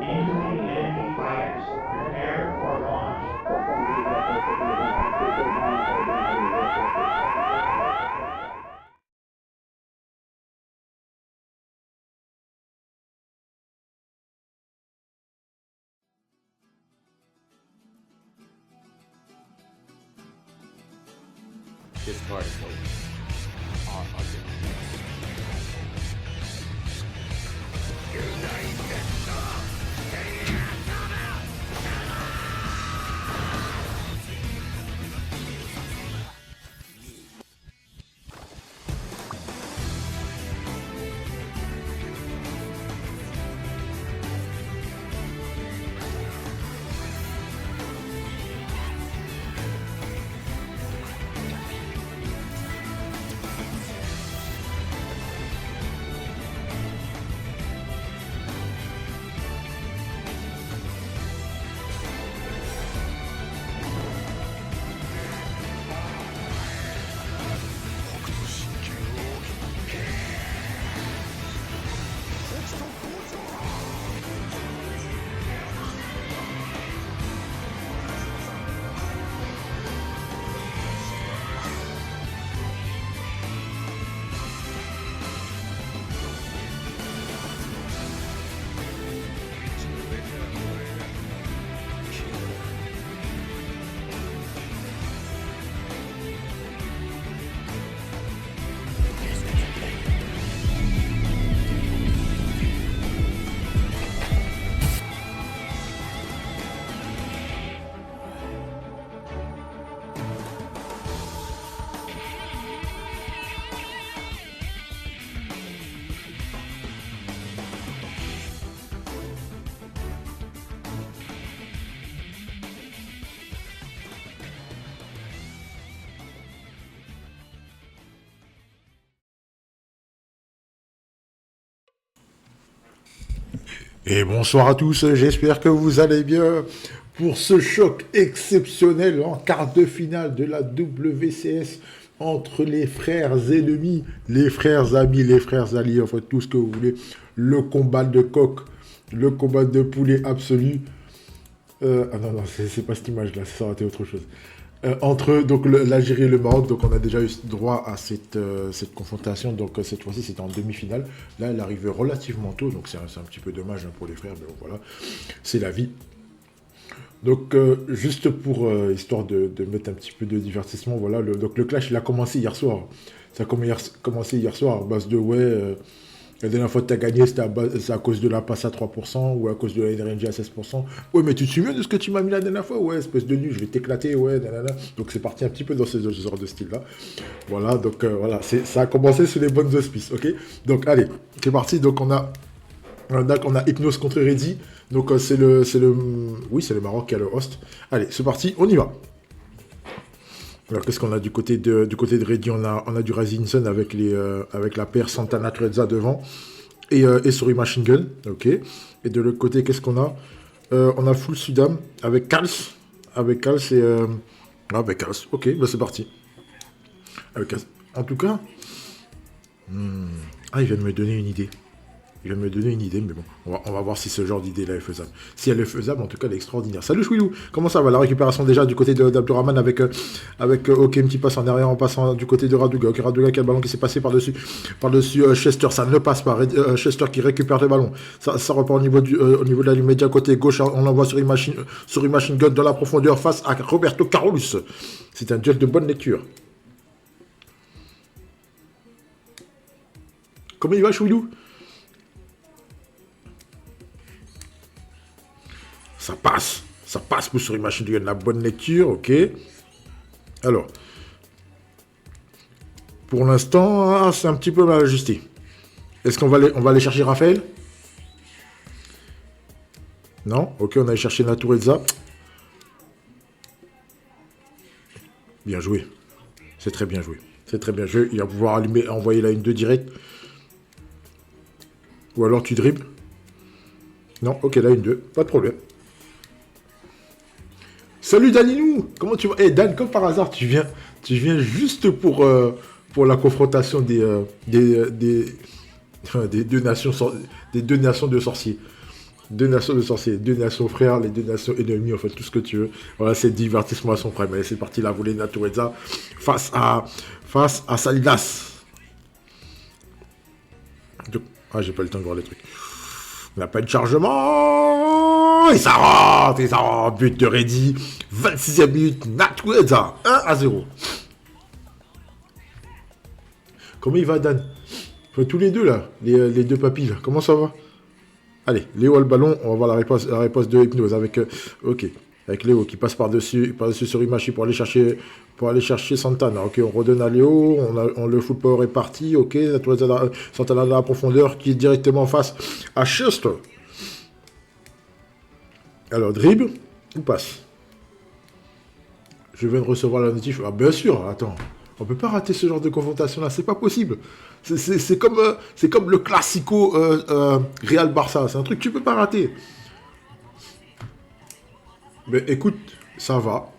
Incoming fighters, prepare for launch. This part is over. Et bonsoir à tous, j'espère que vous allez bien pour ce choc exceptionnel en quart de finale de la WCS entre les frères ennemis, les frères amis, les frères alliés, en fait tout ce que vous voulez, le combat de coq, le combat de poulet absolu. Ah non, c'est pas cette image-là, ça aurait été autre chose. Entre donc l'Algérie et le Maroc, donc on a déjà eu droit à cette confrontation, donc cette fois-ci c'était en demi-finale. Là elle arrive relativement tôt, donc c'est un petit peu dommage hein, pour les frères, mais bon, voilà, c'est la vie. Donc juste pour histoire de mettre un petit peu de divertissement, voilà, donc le clash il a commencé hier soir. Ça a commencé hier soir à base de la dernière fois que tu as gagné, c'est à cause de la passe à 3% ou à cause de la NRNG à 16%. Ouais, mais tu te souviens de ce que tu m'as mis la dernière fois? Ouais, espèce de nul, je vais t'éclater, ouais, nanana. Donc c'est parti un petit peu dans ce genre de style-là. Voilà, donc voilà, ça a commencé sous les bonnes auspices, ok? Donc allez, c'est parti. Donc on a Hypnose contre Reddy. Donc oui, c'est le Maroc qui a le host. Allez, c'est parti, on y va. Alors, qu'est-ce qu'on a du côté de Reddy? On a du Razinson avec, avec la paire Santana Trezza devant. Et Sorry Machine Gun. Ok. Et de l'autre côté, qu'est-ce qu'on a? On a Full Sudam avec Kals. Avec Kals et... avec Kals. Ok, bah c'est parti. Avec Kals. En tout cas... Ah, il vient de me donner une idée. Il vient de me donner une idée, mais bon, on va voir si ce genre d'idée-là est faisable. Si elle est faisable, en tout cas, elle est extraordinaire. Salut Chouilou, comment ça va? La récupération déjà du côté d'Abdurrahman avec, ok, un petit passe en arrière en passant du côté de Raduga. Ok, Raduga qui a le ballon qui s'est passé par-dessus Chester, ça ne passe pas. Chester qui récupère le ballon. Ça repart au niveau de la ligne média côté gauche. On l'envoie sur une machine gun dans la profondeur face à Roberto Carolus. C'est un duel de bonne lecture. Comment il va, Chouilou? Ça passe pour sur une machine de la bonne lecture, ok. Alors, pour l'instant, c'est un petit peu mal ajusté. Est-ce qu'on va aller chercher Raphaël? Non, ok, on va aller chercher Naturezza. Bien joué. C'est très bien joué. C'est très bien joué. Il va pouvoir envoyer la 1-2 direct. Ou alors tu dribbles. Non, ok, la 1-2, pas de problème. Salut Daninou, comment tu vas? Eh Dan, comme par hasard, tu viens juste pour la confrontation des deux nations de sorciers. Deux nations de sorciers, deux nations frères, les deux nations ennemies, en fait, tout ce que tu veux. Voilà, c'est divertissement à son prime. Allez, c'est parti, la volée de Naturezza face à Salinas. Ah, j'ai pas le temps de voir les trucs. On n'a pas de chargement. Et ça rentre. But de Reddy. 26e minute. Naturezza. 1-0. Comment il va, Dan? Tous les deux, là. Les deux papilles, là. Comment ça va? Allez, Léo a le ballon. On va voir la réponse de Hypnose avec... ok. Avec Léo qui passe par-dessus sur Imachi pour aller chercher Santana. Ok, on redonne à Léo. Le foot power est parti. Ok, Santana dans la profondeur qui est directement face à Chester. Alors, dribble ou passe? Je viens de recevoir la notif. Ah, bien sûr, attends. On peut pas rater ce genre de confrontation-là. C'est pas possible. C'est comme le classico Real Barça. C'est un truc que tu peux pas rater. Mais écoute, ça va,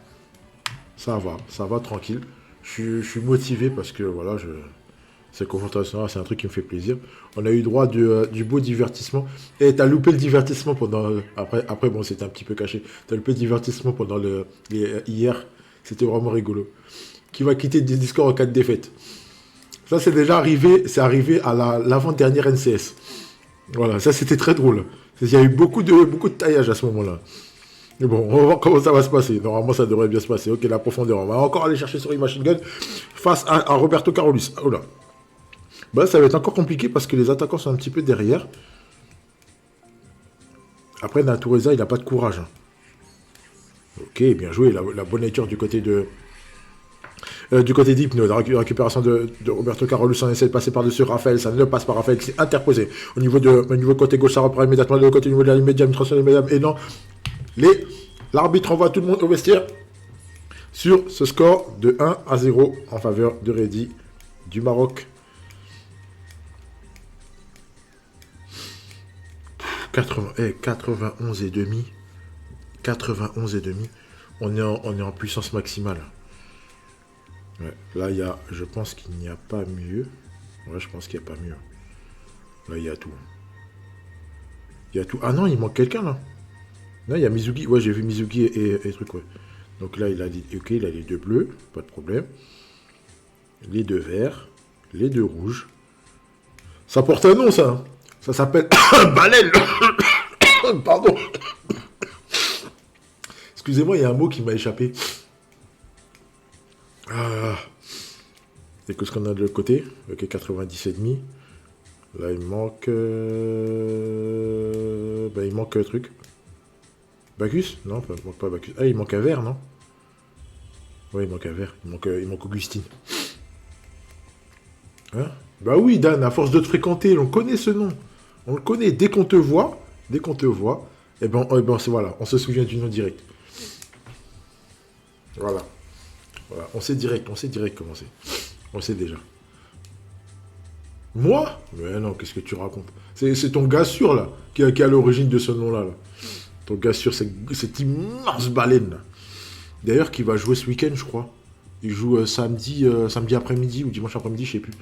tranquille. Je suis motivé parce que voilà, cette confrontation-là, c'est un truc qui me fait plaisir. On a eu droit du beau divertissement. Et t'as loupé le divertissement pendant... Après bon, c'était un petit peu caché. T'as loupé le divertissement pendant hier. C'était vraiment rigolo. Qui va quitter le Discord en cas de défaite. Ça, c'est déjà arrivé. C'est arrivé à l'avant-dernière NCS. Voilà, ça, c'était très drôle. Il y a eu beaucoup de taillage à ce moment-là. Mais bon, on va voir comment ça va se passer. Normalement, ça devrait bien se passer. Ok, la profondeur. On va encore aller chercher sur une machine gun face à Roberto Carolus. Oh là. Bah, ça va être encore compliqué parce que les attaquants sont un petit peu derrière. Après, Naturezza, il n'a pas de courage. Ok, bien joué. La bonne lecture du côté de... du côté d'Hypno, la récupération de Roberto Carolus, on essaie de passer par-dessus Raphaël, ça ne passe pas, Raphaël qui s'est interposé. Au niveau côté gauche, ça reprend immédiatement de côté au niveau de la ligne médiane, et non... L'arbitre envoie tout le monde au vestiaire sur ce score de 1-0 en faveur de Reddy du Maroc. 91 et demi. 91 et demi. On est en puissance maximale. Ouais, là, je pense qu'il n'y a pas mieux. Ouais, je pense qu'il n'y a pas mieux. Là, il y a tout. Il y a tout. Ah non, il manque quelqu'un, là. Non, il y a Mizugi. Ouais, j'ai vu Mizugi et truc, ouais. Donc là, il a les deux bleus, pas de problème. Les deux verts, les deux rouges. Ça porte un nom, ça. Ça s'appelle Balel. Pardon. Excusez-moi, il y a un mot qui m'a échappé. Ah. C'est que ce qu'on a de l'autre côté. Ok, 90,5. Là, il manque... il manque un truc. Bacchus? Non, il manque pas Bacchus. Ah, il manque un verre, non? Ouais, il manque un verre. Il manque Augustine. Hein? Bah oui, Dan, à force de te fréquenter, on connaît ce nom. On le connaît. Dès qu'on te voit, eh ben voilà, on se souvient du nom direct. Voilà. Voilà, on sait direct comment c'est. On sait déjà. Moi? Mais non, qu'est-ce que tu racontes? C'est ton gars sûr, là, qui est à l'origine de ce nom-là. Là. Ton gars sûr, cette immense baleine, là. D'ailleurs, qui va jouer ce week-end, je crois. Il joue samedi après-midi ou dimanche après-midi, je sais plus.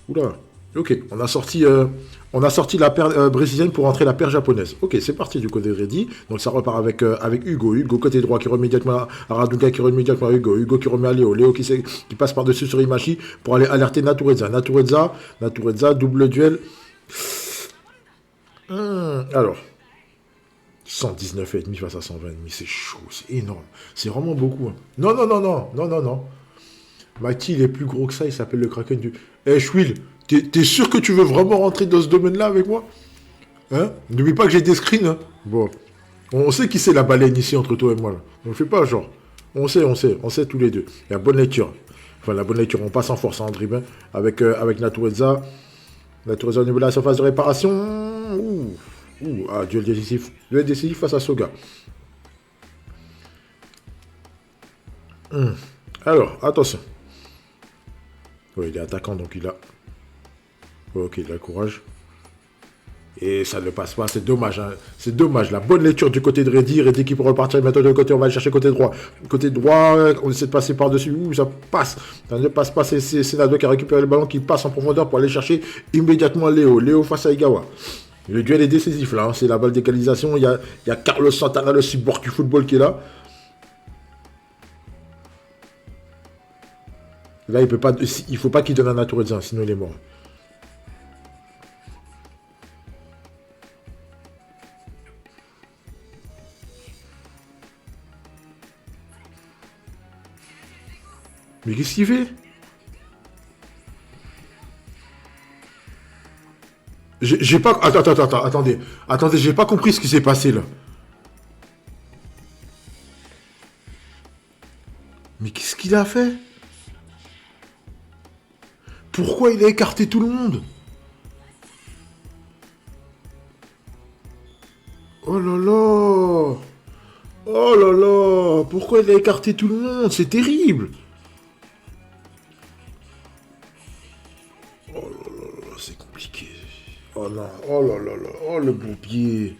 Oula. Ok, on a sorti la paire brésilienne pour entrer la paire japonaise. Ok, c'est parti du côté de Reddy. Donc ça repart avec Hugo. Hugo côté droit qui remet immédiatement à Radunga, qui remet immédiatement à Hugo. Hugo qui remet à Léo. Léo qui passe par-dessus sur Imachi pour aller alerter Natureza. Natureza, double duel. Alors, 119,5 face à 120,5, c'est chaud, c'est énorme. C'est vraiment beaucoup. Hein. Non. Mati, il est plus gros que ça, il s'appelle le Kraken du... Eh, Chouil, t'es sûr que tu veux vraiment rentrer dans ce domaine-là avec moi? Hein? N'oublie pas que j'ai des screens. Hein. Bon, on sait qui c'est la baleine ici entre toi et moi. Là. On fait pas genre. On sait tous les deux. Il y a bonne lecture. Enfin, la bonne lecture, on passe en force en dribble. Hein, avec Natureza. Natureza au niveau de la surface de réparation. Duel décisif. Duel décisif face à Soga. Alors, attention. Oui, il est attaquant, donc il a... Ok, il a le courage. Et ça ne passe pas, c'est dommage. Hein. C'est dommage. La bonne lecture du côté de Reddy. Reddy qui peut repartir maintenant de l'autre côté. On va aller chercher côté droit. Côté droit, on essaie de passer par-dessus. Ça passe. Ça ne passe pas. C'est Nado qui a récupéré le ballon, qui passe en profondeur pour aller chercher immédiatement Léo. Léo face à Igawa. Le duel est décisif là. Hein. C'est la balle d'égalisation. Il y a Carlos Santana, le cyborg du football, qui est là. Là, il faut pas qu'il donne un Natureza, sinon il est mort. Mais qu'est-ce qu'il fait? J'ai pas... Attendez, j'ai pas compris ce qui s'est passé là. Mais qu'est-ce qu'il a fait? Pourquoi il a écarté tout le monde? Oh là là! Oh là là! Pourquoi il a écarté tout le monde? C'est terrible! Oh là là, c'est compliqué. Oh non, oh là là là, oh le bourbier.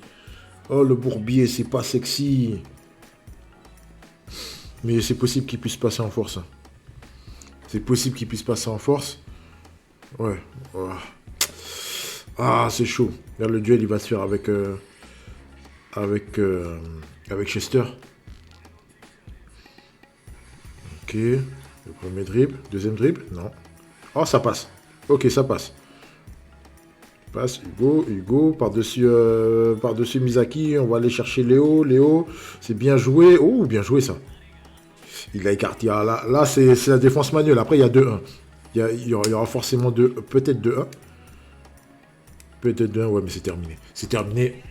Oh le bourbier, c'est pas sexy. Mais c'est possible qu'il puisse passer en force. C'est possible qu'il puisse passer en force. Ouais. Oh. Ah, c'est chaud. Là, le duel, il va se faire avec Chester. Ok. Le premier dribble. Deuxième dribble. Non. Oh, ça passe. Ok, ça passe. Passe Hugo. Par-dessus Misaki. On va aller chercher Léo. Léo, c'est bien joué. Oh, bien joué ça. Il a écarté. Ah, là c'est la défense manuelle. Après, il y a 2-1. Il y aura forcément peut-être 2-1. Peut-être 2-1, ouais, mais c'est terminé. C'est terminé.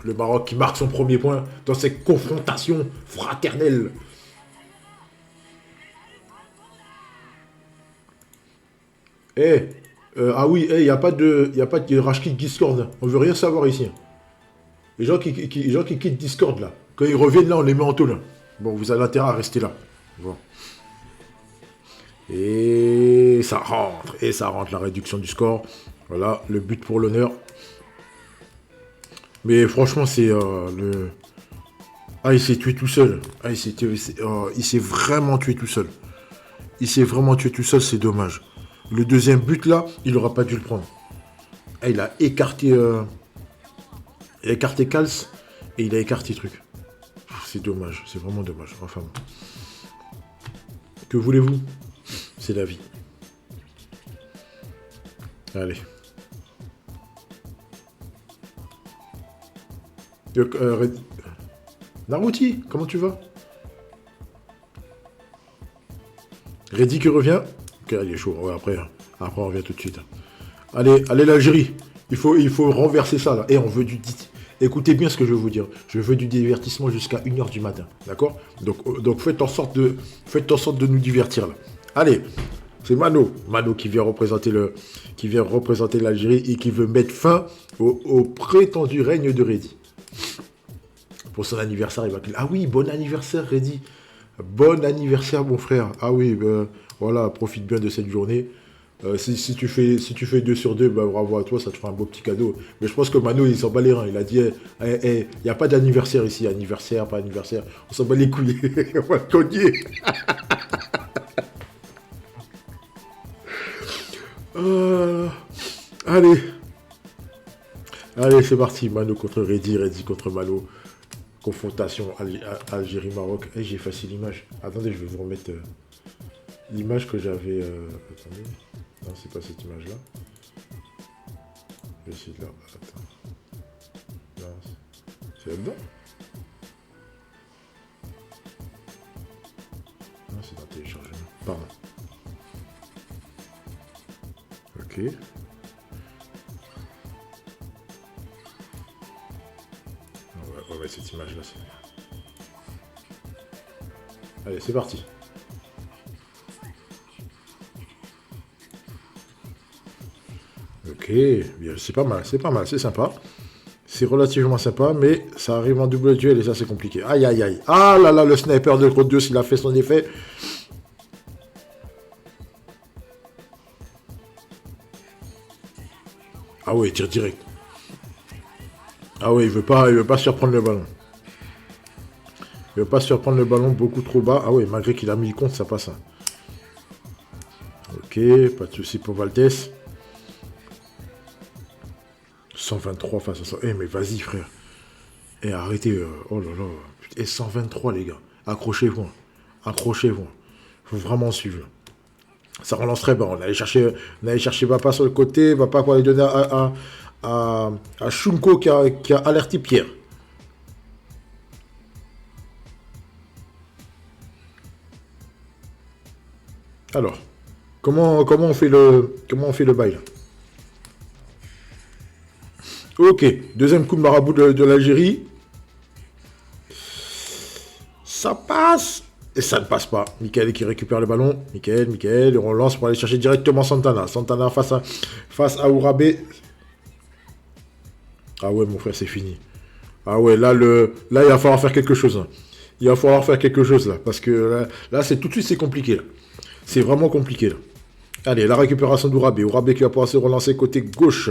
Le Maroc qui marque son premier point dans cette confrontation fraternelle. Ah oui, il n'y a pas de rage quit Discord. On veut rien savoir ici. Les gens qui quittent Discord, là. Quand ils reviennent, là, on les met en taule. Bon, vous avez intérêt à rester là. Bon. Et ça rentre, la réduction du score. Voilà, le but pour l'honneur. Mais franchement, c'est le... Ah, il s'est tué tout seul. Ah, il s'est vraiment tué tout seul. C'est dommage. Le deuxième but, là, il n'aura pas dû le prendre. Ah, il a écarté Kals et il a écarté truc. C'est dommage, c'est vraiment dommage. Enfin bon. Que voulez-vous? C'est la vie. Allez. Naruti, comment tu vas? Reddy qui revient. Ok, il est chaud. Ouais, après on revient tout de suite. Allez l'Algérie. Il faut renverser ça là. Et on veut du... Écoutez bien ce que je veux vous dire. Je veux du divertissement jusqu'à 1h du matin. D'accord? Donc faites en sorte de nous divertir là. Allez, c'est Mano qui vient représenter l'Algérie et qui veut mettre fin au prétendu règne de Reddy. Pour son anniversaire, il va... Ah oui, bon anniversaire Reddy. Bon anniversaire, mon frère. Ah oui, voilà, profite bien de cette journée. Si tu fais 2 sur 2, bah, bravo à toi, ça te fera un beau petit cadeau. Mais je pense que Mano, il s'en bat les reins. Il a dit, il n'y a pas d'anniversaire ici. Anniversaire, pas anniversaire. On s'en bat les couilles. On va le cogner. Euh, allez. Allez, c'est parti. Mano contre Reddy, Reddy contre Mano. Confrontation Algérie-Maroc. J'ai effacé l'image. Attendez, je vais vous remettre l'image que j'avais. Attendez. Non, c'est pas cette image-là. Je vais essayer de là. Attends. Non, c'est là-dedans. Non, c'est dans téléchargement. Pardon. Ok. On va mettre cette image-là, c'est bien. Allez, c'est parti. Ok, bien, c'est pas mal, c'est sympa. C'est relativement sympa, mais ça arrive en double duel et ça c'est compliqué. Aïe aïe aïe. Ah là là, le sniper de Grodius, il a fait son effet. Ah ouais, tir direct. Ah ouais, il veut pas surprendre le ballon. Il veut pas surprendre le ballon beaucoup trop bas. Ah ouais, malgré qu'il a mis le compte, ça passe. Ok, pas de souci pour Valdes. 123 face à ça. Eh mais vas-y frère. Eh arrêtez. Oh là là. Et 123 les gars. Accrochez-vous. Accrochez-vous. Faut vraiment suivre. Ça relance très bas. On allait chercher Bapa sur le côté. Bapa pour aller donner à Shunko qui a alerté Pierre. Alors, comment on fait le bail là? Ok, deuxième coup de marabout de l'Algérie. Ça passe. Et ça ne passe pas. Michael qui récupère le ballon. Michael, on lance pour aller chercher directement Santana. Santana face à Ourabé. Ah ouais, mon frère, c'est fini. Ah ouais, là, il va falloir faire quelque chose. Il va falloir faire quelque chose, là. Parce que là c'est tout de suite, c'est compliqué, là. C'est vraiment compliqué, là. Allez, la récupération d'Ourabé. Ourabé qui va pouvoir se relancer côté gauche.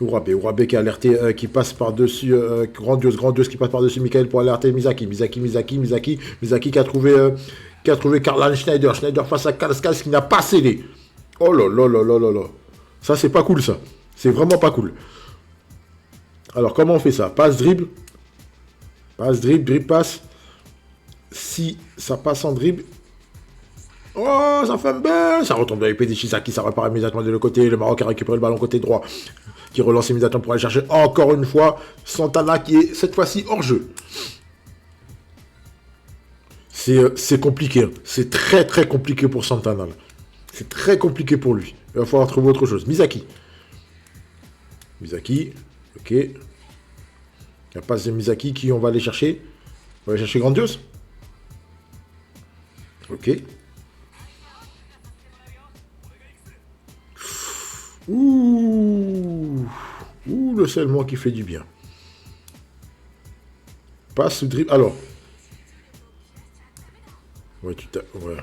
Ourabé qui a alerté, qui passe par-dessus, Grandiose qui passe par-dessus Michael pour alerter Misaki qui a trouvé Karl Schneider face à Kalskal qui n'a pas cédé. Oh là là là là là là. Ça, c'est pas cool, ça. C'est vraiment pas cool. Alors, comment on fait ça? Passe, dribble, passe. Si ça passe en dribble. Oh, ça fait un bel. Ça retombe avec Pédichisaki, ça repart immédiatement de l'autre côté. Le Maroc a récupéré le ballon côté droit. Qui relance immédiatement pour aller chercher encore une fois Santana qui est cette fois-ci hors jeu. C'est compliqué. C'est très très compliqué pour Santana. C'est très compliqué pour lui. Il va falloir trouver autre chose. Misaki, ok. La passe de Misaki qui on va aller chercher. On va aller chercher Grandiose. Ok. Ouh, le scellement qui fait du bien. Passe, dribble. Alors. Ouais, ouais.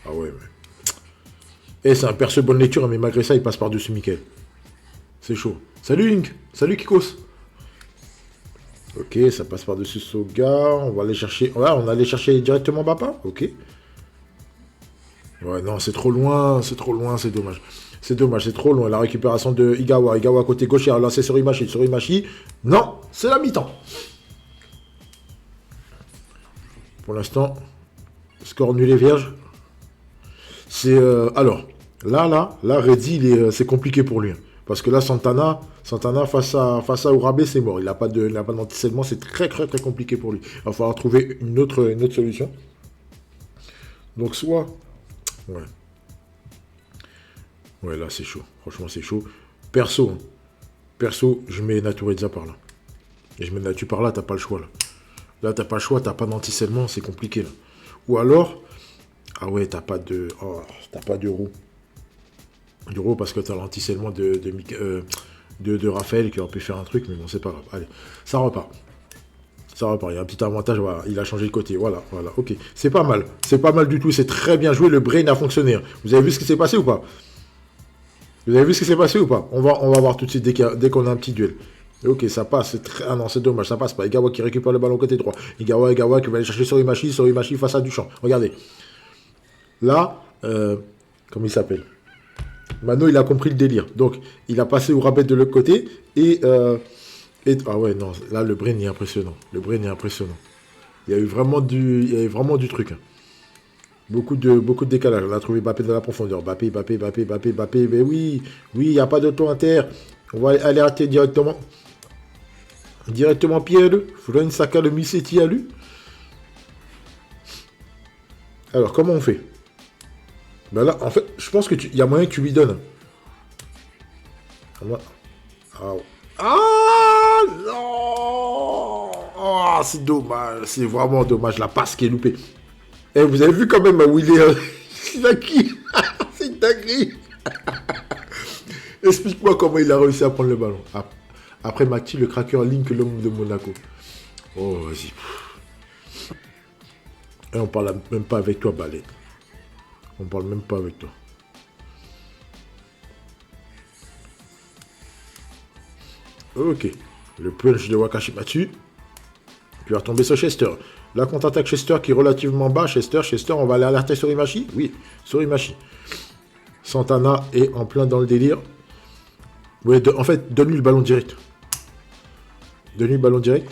Ah ouais, mais. Et c'est un perce bonne lecture, mais malgré ça, il passe par-dessus Mickaël. C'est chaud. Salut Link. Salut Kikos. Ok, ça passe par-dessus Soga. On va aller chercher. Ouais, on allait chercher directement Bapa. Ok. Ouais, non, c'est trop loin, c'est dommage. C'est trop loin. La récupération de Igawa. Igawa côté gauche, il a lancé sur Imachi. Non, c'est la mi-temps. Pour l'instant, score nul et vierge. C'est... alors, là, Reddy, c'est compliqué pour lui. Parce que là, Santana face à Ourabé, c'est mort. Il n'a pas d'anticellement, c'est très, très, très compliqué pour lui. Il va falloir trouver une autre solution. Donc, soit... Ouais. Ouais, là, c'est chaud. Franchement, c'est chaud. Perso, je mets Natureza par là. Et je mets Natu par là, t'as pas le choix, là. Là, t'as pas le choix, t'as pas d'anticellement, c'est compliqué, là. Ou alors... Ah ouais, t'as pas de... Oh, t'as pas de roue. De roue parce que t'as l'anticellement de Raphaël qui aurait pu faire un truc, mais bon, c'est pas grave. Allez, ça repart. Ça repart. Il y a un petit avantage. Voilà. Il a changé de côté. Voilà. Voilà. Ok. C'est pas mal. C'est pas mal du tout. C'est très bien joué. Le brain a fonctionné. Vous avez vu ce qui s'est passé ou pas? Vous avez vu ce qui s'est passé ou pas? On va voir tout de suite dès qu'on a un petit duel. Ok, ça passe. Ah non, c'est dommage. Ça passe pas. Igawa qui récupère le ballon côté droit. Igawa qui va aller chercher Sorimachi. Sorimachi face à Duchamp. Regardez. Là, comment il s'appelle? Mano, il a compris le délire. Donc, il a passé au rabais de l'autre côté. Ah ouais, non. Là, le brain est impressionnant. Le brain est impressionnant. Il y a eu vraiment du truc. Hein. Beaucoup de décalage. On a trouvé Mbappé dans la profondeur. Mbappé. Mais oui, il n'y a pas de temps inter. On va aller arrêter directement. Directement pied à lui. Il faudrait une saccade de Missetti à lui. Alors, comment on fait? Ben là, en fait, je pense qu'il y a moyen que tu lui donnes. Ah non! Ah, c'est dommage. C'est vraiment dommage. La passe qui est loupée. Et vous avez vu quand même où il est. Misaki. C'est une dinguerie. Explique-moi comment il a réussi à prendre le ballon. Après Mati, le cracker Link, l'homme de Monaco. Oh, vas-y. Et on parle même pas avec toi, Ballet. On parle même pas avec toi. Ok. Le punch de Wakashimachi. Tu vas retomber sur Chester. La contre-attaque Chester qui est relativement bas. Chester, on va aller alerter Sorimachi. Oui, Sorimachi. Santana est en plein dans le délire. Ouais, en fait, donne-lui le ballon direct. Donne-lui le ballon direct.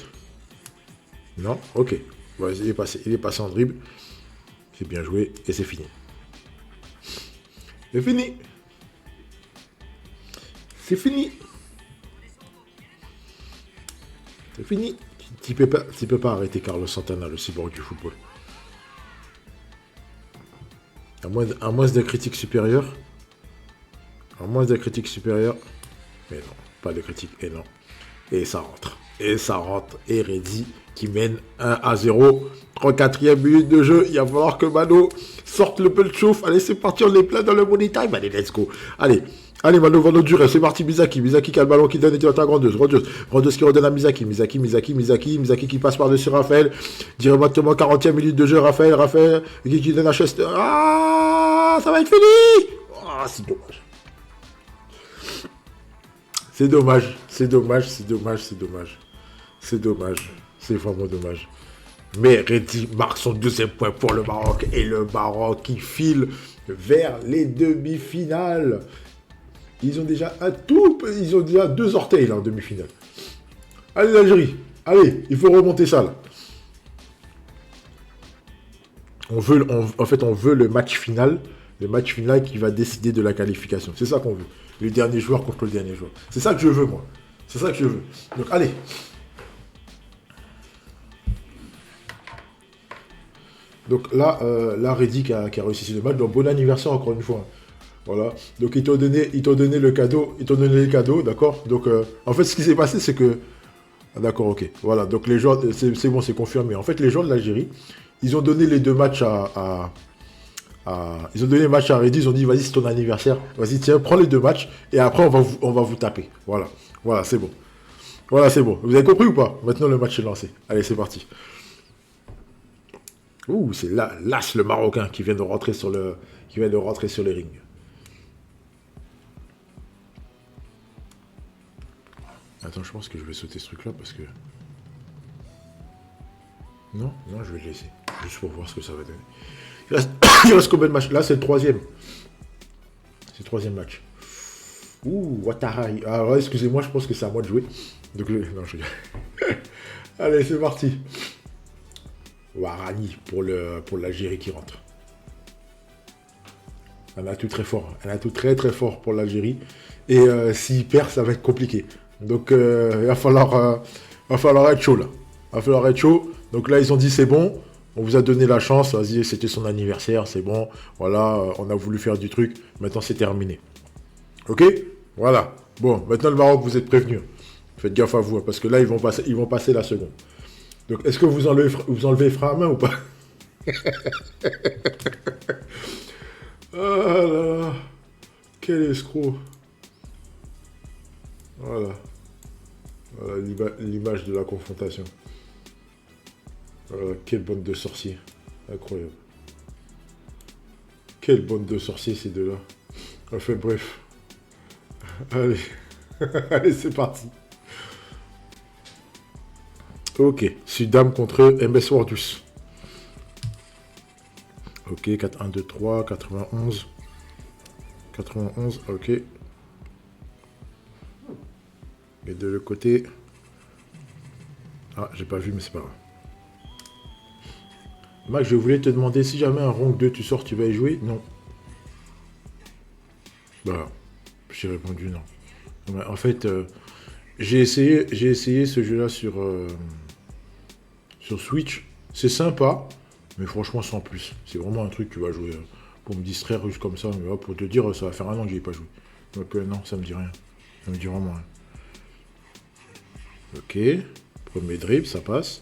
Non, ok. Ouais, il est passé en dribble. C'est bien joué et c'est fini. C'est fini. C'est fini. C'est fini. Tu peux pas arrêter Carlos Santana, le cyborg du football. À moins de critiques supérieures. À moins de critiques supérieures. Mais non, pas de critiques. Et non. Et ça rentre. Et Reddy qui mène 1-0. 34e minute de jeu. Il va falloir que Mano sorte le peu de chauffe. Allez, c'est parti. On est plein dans le money time. Allez, let's go. Allez, Mano, Vando durée. C'est parti, Misaki. Misaki qui a le ballon qui donne et qui est à Grandeuse. Grandeuse qui redonne à Misaki. Misaki qui passe par-dessus Raphaël. Directement 40e minute de jeu. Raphaël qui donne à Chester. Ah, ça va être fini. Ah, c'est dommage. C'est dommage. C'est vraiment dommage. Mais Reddy marque son deuxième point pour le Maroc. Et le Maroc qui file vers les demi-finales. Ils ont déjà deux orteils là en demi-finale. Allez l'Algérie. Allez, il faut remonter ça là. On veut le match final. Le match final qui va décider de la qualification. C'est ça qu'on veut. Le dernier joueur contre le dernier joueur. C'est ça que je veux, moi. C'est ça que je veux. Donc, allez. Donc là, Reddy qui a réussi le match. Donc, bon anniversaire encore une fois. Voilà. Donc, ils t'ont donné le cadeau. Ils t'ont donné les cadeaux, d'accord. Donc, en fait, ce qui s'est passé, c'est que... Ah, d'accord, ok. Voilà. Donc, les joueurs... C'est bon, c'est confirmé. En fait, les joueurs de l'Algérie, ils ont donné les deux matchs ils ont donné le match à Reddy, ils ont dit vas-y c'est ton anniversaire, vas-y tiens, prends les deux matchs et après on va vous taper. Voilà, c'est bon. Vous avez compris ou pas? Maintenant le match est lancé. Allez, c'est parti. Ouh, c'est Las le Marocain qui vient de rentrer sur les rings. Attends, je pense que je vais sauter ce truc-là parce que... Non, je vais le laisser. Juste pour voir ce que ça va donner. Il reste combien de matchs? Là, c'est le troisième. C'est le troisième match. Ouh, Ouattara. Alors, excusez-moi, je pense que c'est à moi de jouer. Donc, non, je rigole. Allez, c'est parti. Warani pour l'Algérie qui rentre. Elle a tout très fort. Elle a tout très très fort pour l'Algérie. Et s'il perd, ça va être compliqué. Donc, il va falloir être chaud, là. Il va falloir être chaud. Donc là, ils ont dit, c'est bon. On vous a donné la chance, vas-y, c'était son anniversaire, c'est bon. Voilà, on a voulu faire du truc, maintenant c'est terminé. Ok? Voilà. Bon, maintenant le Maroc, vous êtes prévenus. Faites gaffe à vous, parce que là, ils vont passer la seconde. Donc, est-ce que vous enlevez frein à main ou pas? Ah là, quel escroc. Voilà. Voilà l'image de la confrontation. Quelle bande de sorciers. Incroyable. Quelle bande de sorciers ces deux-là. Enfin bref. Allez. Allez, c'est parti. Ok. Sudam contre MS Wardus. Ok, 4, 1, 2, 3, 91. 91, ok. Et de l'autre côté... Ah, j'ai pas vu, mais c'est pas grave. Max, je voulais te demander si jamais un Ronk 2 tu sors, tu vas y jouer? Non. Bah, j'ai répondu non. Ouais, en fait, j'ai essayé ce jeu-là sur Switch. C'est sympa, mais franchement, sans plus. C'est vraiment un truc que tu vas jouer pour me distraire juste comme ça. Mais pour te dire, ça va faire un an que j'y ai pas joué. Donc non, ça me dit rien. Ça me dit vraiment rien. Ok. Premier dribble, ça passe.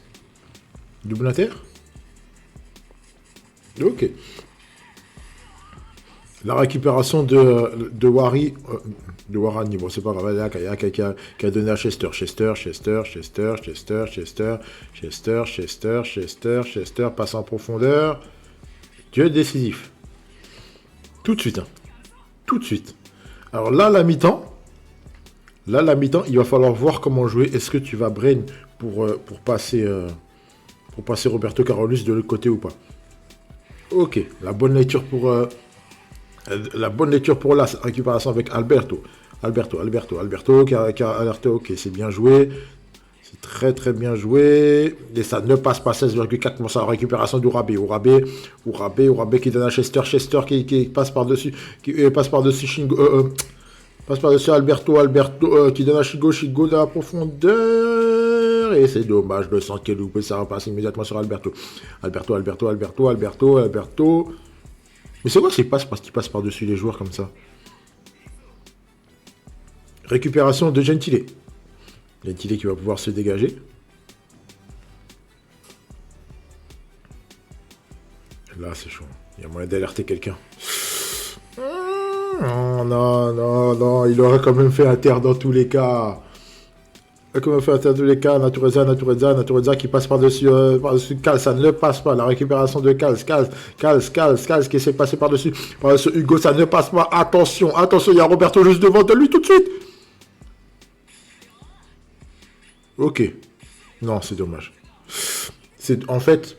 Double inter? Ok. La récupération de Wari, de Warani, bon c'est pas grave, il y a quelqu'un qui a donné à Chester, Chester, passe en profondeur, duel décisif. Tout de suite, hein. Tout de suite. Alors là, la mi-temps, il va falloir voir comment jouer. Est-ce que tu vas brain pour passer Roberto Carolus de l'autre côté ou pas? Ok, la bonne lecture pour la récupération avec Alberto, ok, c'est bien joué. C'est très très bien joué. Et ça ne passe pas 16,4 pour sa récupération d'Ourabé. Ourabé qui donne à Chester qui passe par-dessus. Qui passe par-dessus Shingo. Passe par-dessus Alberto qui donne à Shigo dans la profondeur. Et c'est dommage, le centre qui est loupé, ça repasse immédiatement sur Alberto. Alberto. Mais c'est quoi ces passes parce qu'il passe par-dessus les joueurs comme ça? Récupération de Gentile. Gentile qui va pouvoir se dégager. Là, c'est chaud. Il y a moyen d'alerter quelqu'un. Non. Il aurait quand même fait un terre dans tous les cas. Natureza qui passe par-dessus Kals, ça ne passe pas. La récupération de Kals qui s'est passé par-dessus Hugo, ça ne passe pas. Attention, il y a Roberto juste devant de lui tout de suite. Ok. Non, c'est dommage. C'est en fait...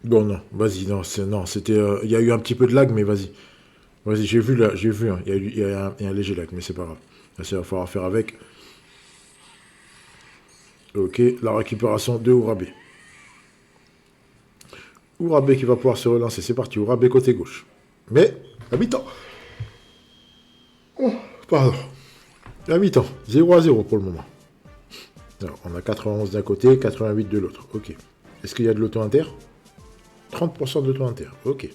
Bon, non, vas-y, non, c'était... Il y a eu un petit peu de lag, mais vas-y. Vas-y, j'ai vu, hein, il y a un léger lag, mais c'est pas grave. Là, ça va falloir faire avec. Ok, la récupération de Ourabé. Ourabé qui va pouvoir se relancer, c'est parti, Ourabé côté gauche. Mais, à mi-temps. Oh, pardon. À mi-temps, 0-0 pour le moment. Alors, on a 91 d'un côté, 88 de l'autre. Ok. Est-ce qu'il y a de l'auto-inter? 30% d'auto-inter. Ok.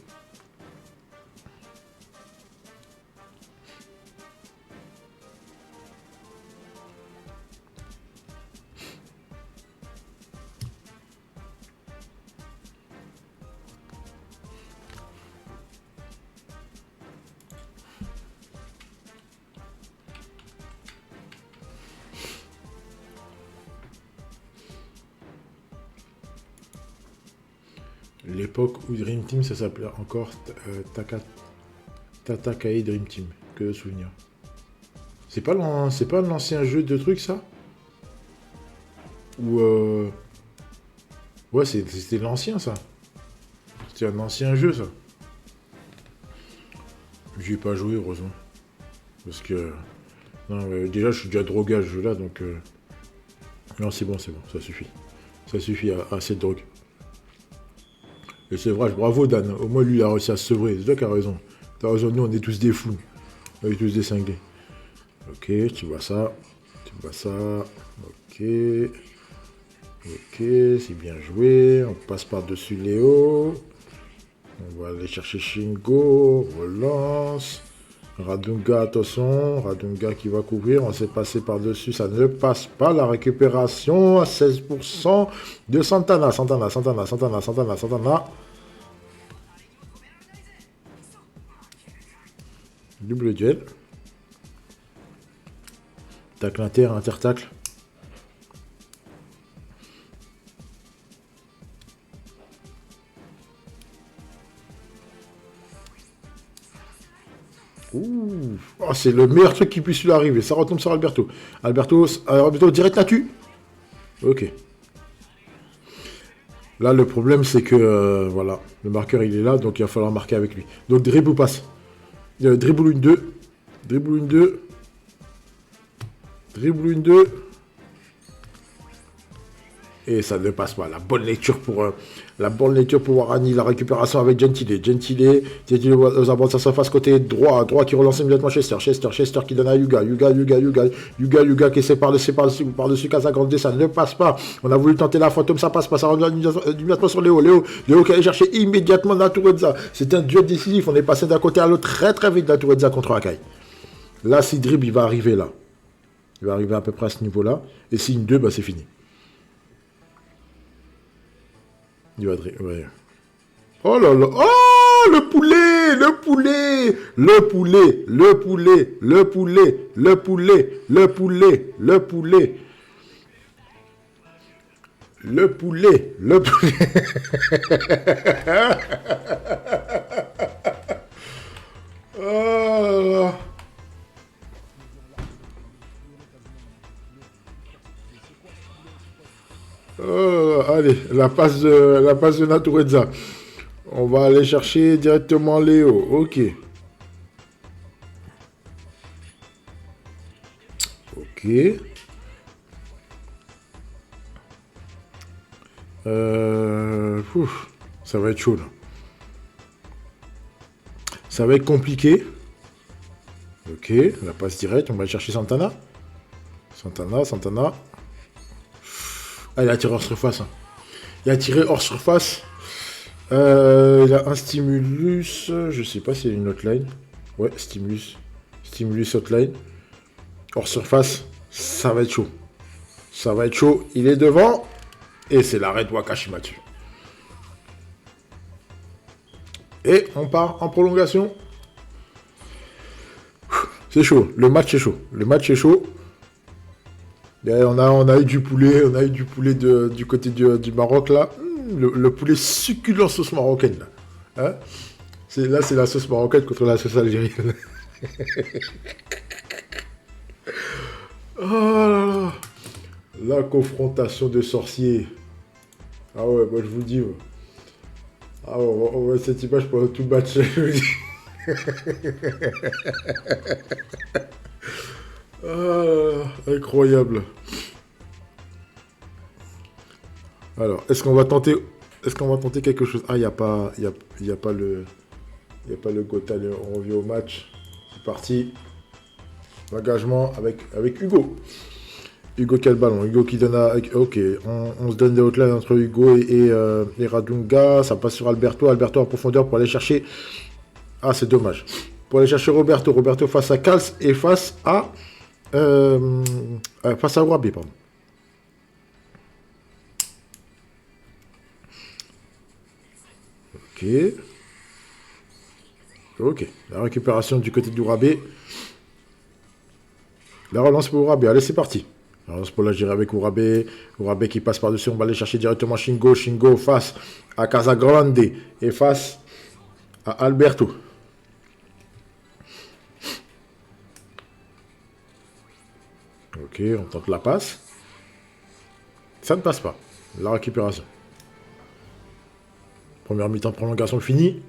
L'époque où Dream Team, ça s'appelait encore Tatakai Dream Team. Que de souvenirs. C'est pas l'ancien jeu de trucs, ça? Ou ouais, c'était l'ancien, ça. C'était un ancien jeu, ça. J'y ai pas joué, heureusement. Parce que... Non, déjà, je suis déjà drogué à ce jeu-là, donc... Non, c'est bon, ça suffit. Ça suffit à cette drogue. Et c'est vrai, bravo Dan, au moins lui il a réussi à se sevrer, c'est toi qui as raison. T'as raison, nous on est tous des fous. On est tous des cinglés. Ok, tu vois ça. Ok. Ok, c'est bien joué. On passe par-dessus Léo. On va aller chercher Shingo. Relance. Radunga, attention. Radunga qui va couvrir. On s'est passé par-dessus. Ça ne passe pas. La récupération à 16% de Santana. Santana. Double duel. Tacle inter, inter-tacle. Ouh. Oh, c'est le meilleur truc qui puisse lui arriver. Ça retombe sur Alberto. Alberto direct là-dessus. Ok. Là, le problème, c'est que, voilà, le marqueur, il est là, donc il va falloir marquer avec lui. Donc, dribble ou passe. Dribble une 2. Dribble une 2. Dribble une 2. Et ça ne passe pas. La bonne lecture pour Warani. La récupération avec Gentile. Gentile aux abords de sa surface côté droit. Droit qui relance immédiatement Chester qui donne à Yuga. Yuga qui essaie par-dessus Casagrande. Ça ne passe pas. On a voulu tenter la fantôme. Ça passe pas. Ça rentre immédiatement sur Léo. Léo qui allait chercher immédiatement Natureza. C'est un duel décisif. On est passé d'un côté à l'autre très très vite. Natureza contre Akai. Là, si dribble, il va arriver là. Il va arriver à peu près à ce niveau-là. Et si une 2, bah, c'est fini. Il va ouais. Oh là là. Oh, le poulet. Le poulet. Le poulet. Le poulet. Le poulet. Le poulet. Le poulet. Le poulet. Le poulet. Le poulet. Oh. Allez, la passe de Natureza. On va aller chercher directement Léo. Ok. Ok. Ça va être chaud là. Ça va être compliqué. Ok, la passe directe. On va aller chercher Santana. Santana. Ah, il a tiré hors surface. Hein. Il a tiré hors surface. Il a un stimulus. Je sais pas s'il y a une hotline. Ouais, stimulus. Stimulus hotline. Hors surface. Ça va être chaud. Ça va être chaud. Il est devant. Et c'est l'arrêt de Wakashimatsu. Et on part en prolongation. C'est chaud. Le match est chaud. Le match est chaud. On a eu du poulet, du côté du Maroc là. Le poulet succulent sauce marocaine là. Hein, c'est la sauce marocaine contre la sauce algérienne. Oh là là. La confrontation de sorciers. Ah ouais, moi je vous dis. Ah ouais, on voit cette image pendant tout le match. Ah, incroyable. Alors, est-ce qu'on va tenter quelque chose? Ah, il n'y a pas le Gotha. On revient au match. C'est parti. Engagement avec Hugo. Hugo qui a le ballon. Hugo qui donne à... Ok, on se donne des hotlines entre Hugo et Radunga. Ça passe sur Alberto. Alberto en profondeur pour aller chercher... Ah, c'est dommage. Pour aller chercher Roberto. Roberto face à Kals et face à Warabi, pardon. Ok. La récupération du côté du Warabi. La relance pour Warabi. Allez, c'est parti. La relance pour la gérer avec Warabi. Warabi qui passe par-dessus. On va aller chercher directement Shingo. Shingo face à Casagrande et face à Alberto. Ok, on tente la passe. Ça ne passe pas. La récupération. Première mi-temps de prolongation finie.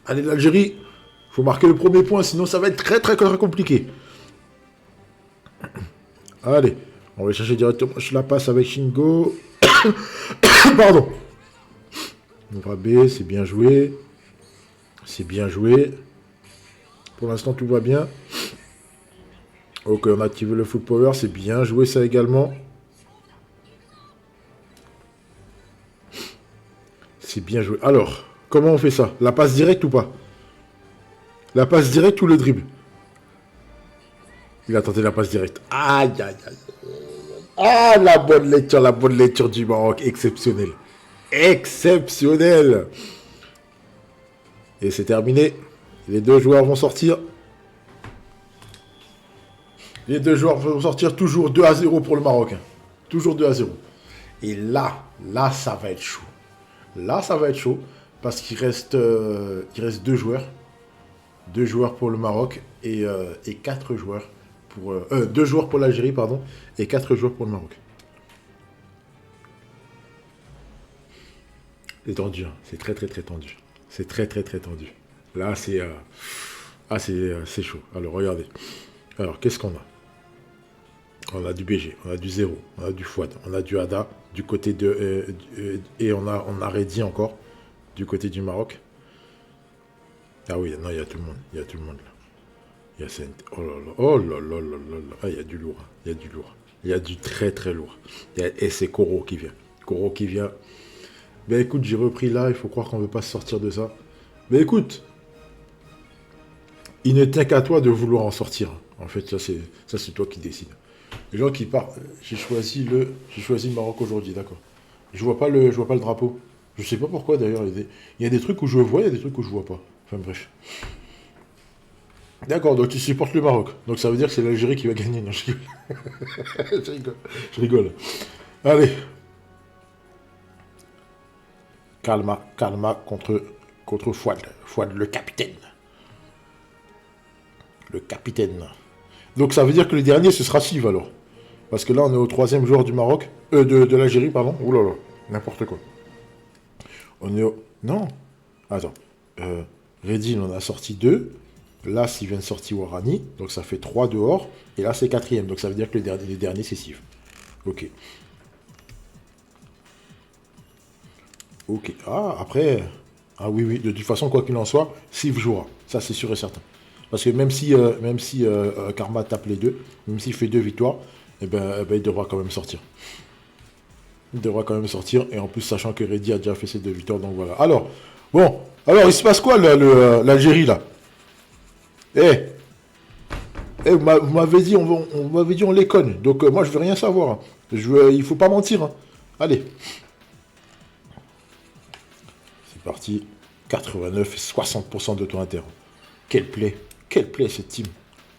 Allez, l'Algérie. Il faut marquer le premier point, sinon ça va être très très compliqué. Allez, on va chercher directement la passe avec Shingo. Pardon. Rabé, c'est bien joué. C'est bien joué. Pour l'instant, tout va bien. Ok, on a activé le full power, c'est bien joué ça également. C'est bien joué. Alors, comment on fait ça? La passe directe ou pas? La passe directe ou le dribble? Il a tenté la passe directe. Aïe, aïe, aïe. Ah, la bonne lecture du Maroc. Exceptionnel. Exceptionnel. Et c'est terminé. Les deux joueurs vont sortir. Les deux joueurs vont sortir toujours 2-0 pour le Maroc. Hein. Toujours 2-0. Et là, ça va être chaud. Là, ça va être chaud. Parce qu'il reste deux joueurs. 2 joueurs pour le Maroc et 4 joueurs pour... 2 joueurs pour l'Algérie, pardon, et 4 joueurs pour le Maroc. C'est tendu, hein. C'est très très très tendu. C'est très très très tendu. Là, c'est... c'est chaud. Alors, regardez. Alors, qu'est-ce qu'on a? On a du BG, on a du Zéro, on a du Fouad, on a du Hada, du côté de... et on a Reddy encore, du côté du Maroc. Ah oui, non, il y a tout le monde. Il y a tout le monde, là. Il y a Saint... Oh là là, oh là là là là là. Ah, il y a du lourd, il y a du lourd. Il y a du très très lourd. Et c'est Koro qui vient. Koro qui vient. Ben écoute, j'ai repris là, il faut croire qu'on ne veut pas se sortir de ça. Mais écoute, il ne tient qu'à toi de vouloir en sortir. En fait, ça c'est toi qui décides. Les gens qui partent, j'ai choisi le Maroc aujourd'hui, d'accord. Je vois pas le drapeau. Je sais pas pourquoi d'ailleurs. Il y a des trucs où je vois, il y a des trucs où je vois pas. Enfin bref. D'accord, donc tu supportes le Maroc. Donc ça veut dire que c'est l'Algérie qui va gagner. Non, je rigole. je rigole. Je rigole. Allez. Calma contre Fouad. Fouad, le capitaine. Le capitaine. Donc ça veut dire que le dernier, ce sera Siv alors. Parce que là, on est au 3e joueur du Maroc. De l'Algérie, pardon. Ouh là là, n'importe quoi. On est au... Non. Attends. Reddy, on en a sorti 2. Là, Siv vient de sortir Warani. Donc ça fait 3 dehors. Et là, c'est 4e. Donc ça veut dire que le dernier c'est Siv. Ok. Ok. Ah, après... Ah oui, oui. De toute façon, quoi qu'il en soit, Siv jouera. Ça, c'est sûr et certain. Parce que même si Karma tape les deux, même s'il fait 2 victoires, eh ben, il devra quand même sortir. Il devra quand même sortir. Et en plus, sachant que Reddy a déjà fait ses 2 victoires, donc voilà. Alors, bon. Alors, il se passe quoi, l'Algérie, là? Vous m'avez dit, on les conne. Donc, moi, je veux rien savoir. Hein. Il faut pas mentir. Hein. Allez. C'est parti. 89 et 60% de taux interne. Quel play cette team.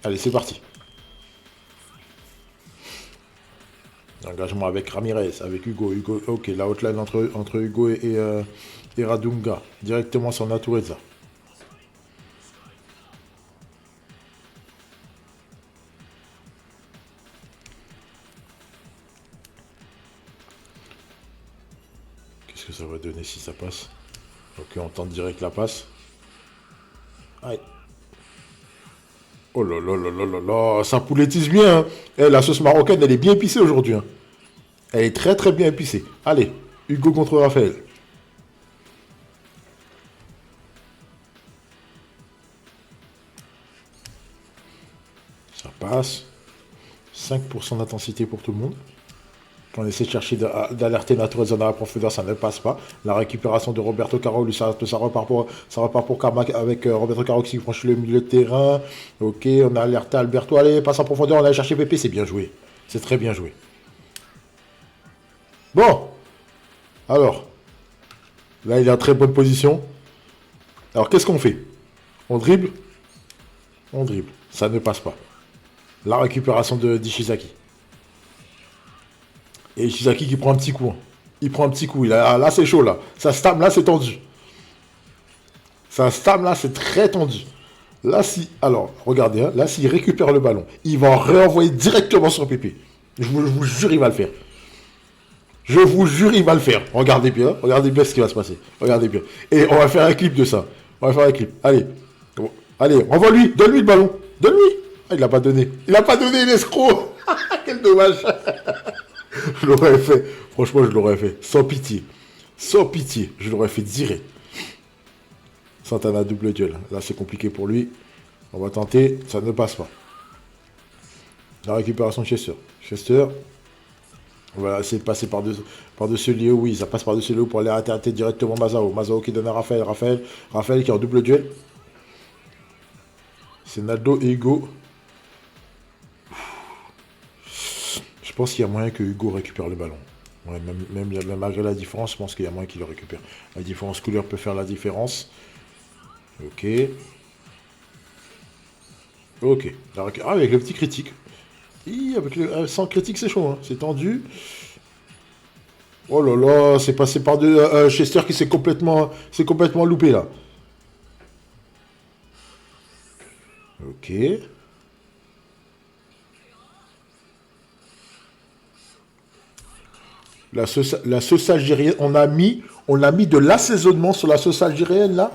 Allez, c'est parti. Engagement avec Ramirez, avec Hugo. Ok, la hotline entre Hugo et Radunga. Directement sur Natureza. Qu'est-ce que ça va donner si ça passe? Ok, on tente direct la passe. Aïe. Oh là là là là là là, ça pouletise bien. Hein. La sauce marocaine, elle est bien épicée aujourd'hui. Hein. Elle est très très bien épicée. Allez, Hugo contre Raphaël. Ça passe. 5% d'intensité pour tout le monde. On essaie de chercher d'alerter Natureza dans la profondeur, ça ne passe pas. La récupération de Roberto Caro, lui, ça repart pour Karma avec Roberto Caro qui franchit le milieu de terrain. Ok, on a alerté Alberto. Allez, passe en profondeur, on a cherché Pépé, c'est bien joué. C'est très bien joué. Bon. Alors. Là, il est en très bonne position. Alors, qu'est-ce qu'on fait? On dribble? On dribble. Ça ne passe pas. La récupération d'Ishizaki. Et Ishizaki qui prend un petit coup. Hein. Il prend un petit coup. Là, c'est chaud, là. Ça stable, là, c'est tendu. Ça stable, là, c'est très tendu. Là, si... Alors, regardez, hein, là, s'il récupère le ballon, il va en réenvoyer directement sur Pépé. Je vous jure, il va le faire. Je vous jure, il va le faire. Regardez bien ce qui va se passer. Regardez bien. Et on va faire un clip de ça. On va faire un clip. Allez. Allez, renvoie-lui. Donne-lui le ballon. Donne-lui. Ah, il l'a pas donné. Il l'a pas donné, l'escroc. Quel dommage. Je l'aurais fait. Franchement, je l'aurais fait. Sans pitié. Sans pitié. Je l'aurais fait direct. Santana double duel. Là, c'est compliqué pour lui. On va tenter. Ça ne passe pas. La récupération de Chester. Chester. On va essayer de passer par-dessus Léo. Oui, ça passe par-dessus Léo pour aller arrêter directement Mazao. Mazao qui donne à Raphaël. Raphaël qui est en double duel. C'est Naldo et Hugo. Je pense qu'il y a moyen que Hugo récupère le ballon. Ouais, même malgré la différence, je pense qu'il y a moyen qu'il le récupère. La différence couleur peut faire la différence. Ok. Ok. Ah, avec le petit critique. Sans critique, c'est chaud. Hein. C'est tendu. Oh là là, c'est passé par Chester qui s'est complètement loupé là. Ok. La sauce algérienne, on a mis de l'assaisonnement sur la sauce algérienne là.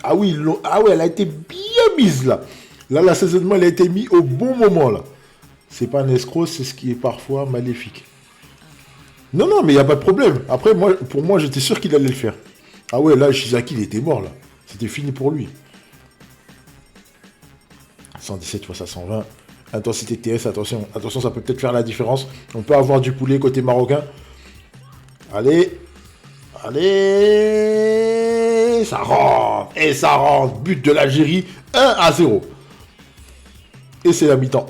Ah oui, ah ouais, elle a été bien mise là. Là, l'assaisonnement, elle a été mis au bon moment là. C'est pas un escroc, c'est ce qui est parfois maléfique. Non, non, mais il n'y a pas de problème. Après, pour moi, j'étais sûr qu'il allait le faire. Ah ouais, là, Shizaki, il était mort là. C'était fini pour lui. 117 fois 120. Intensité TS, attention, attention, ça peut peut-être faire la différence. On peut avoir du poulet côté marocain. Allez, allez, ça rentre, et ça rentre. But de l'Algérie, 1-0. Et c'est la mi-temps.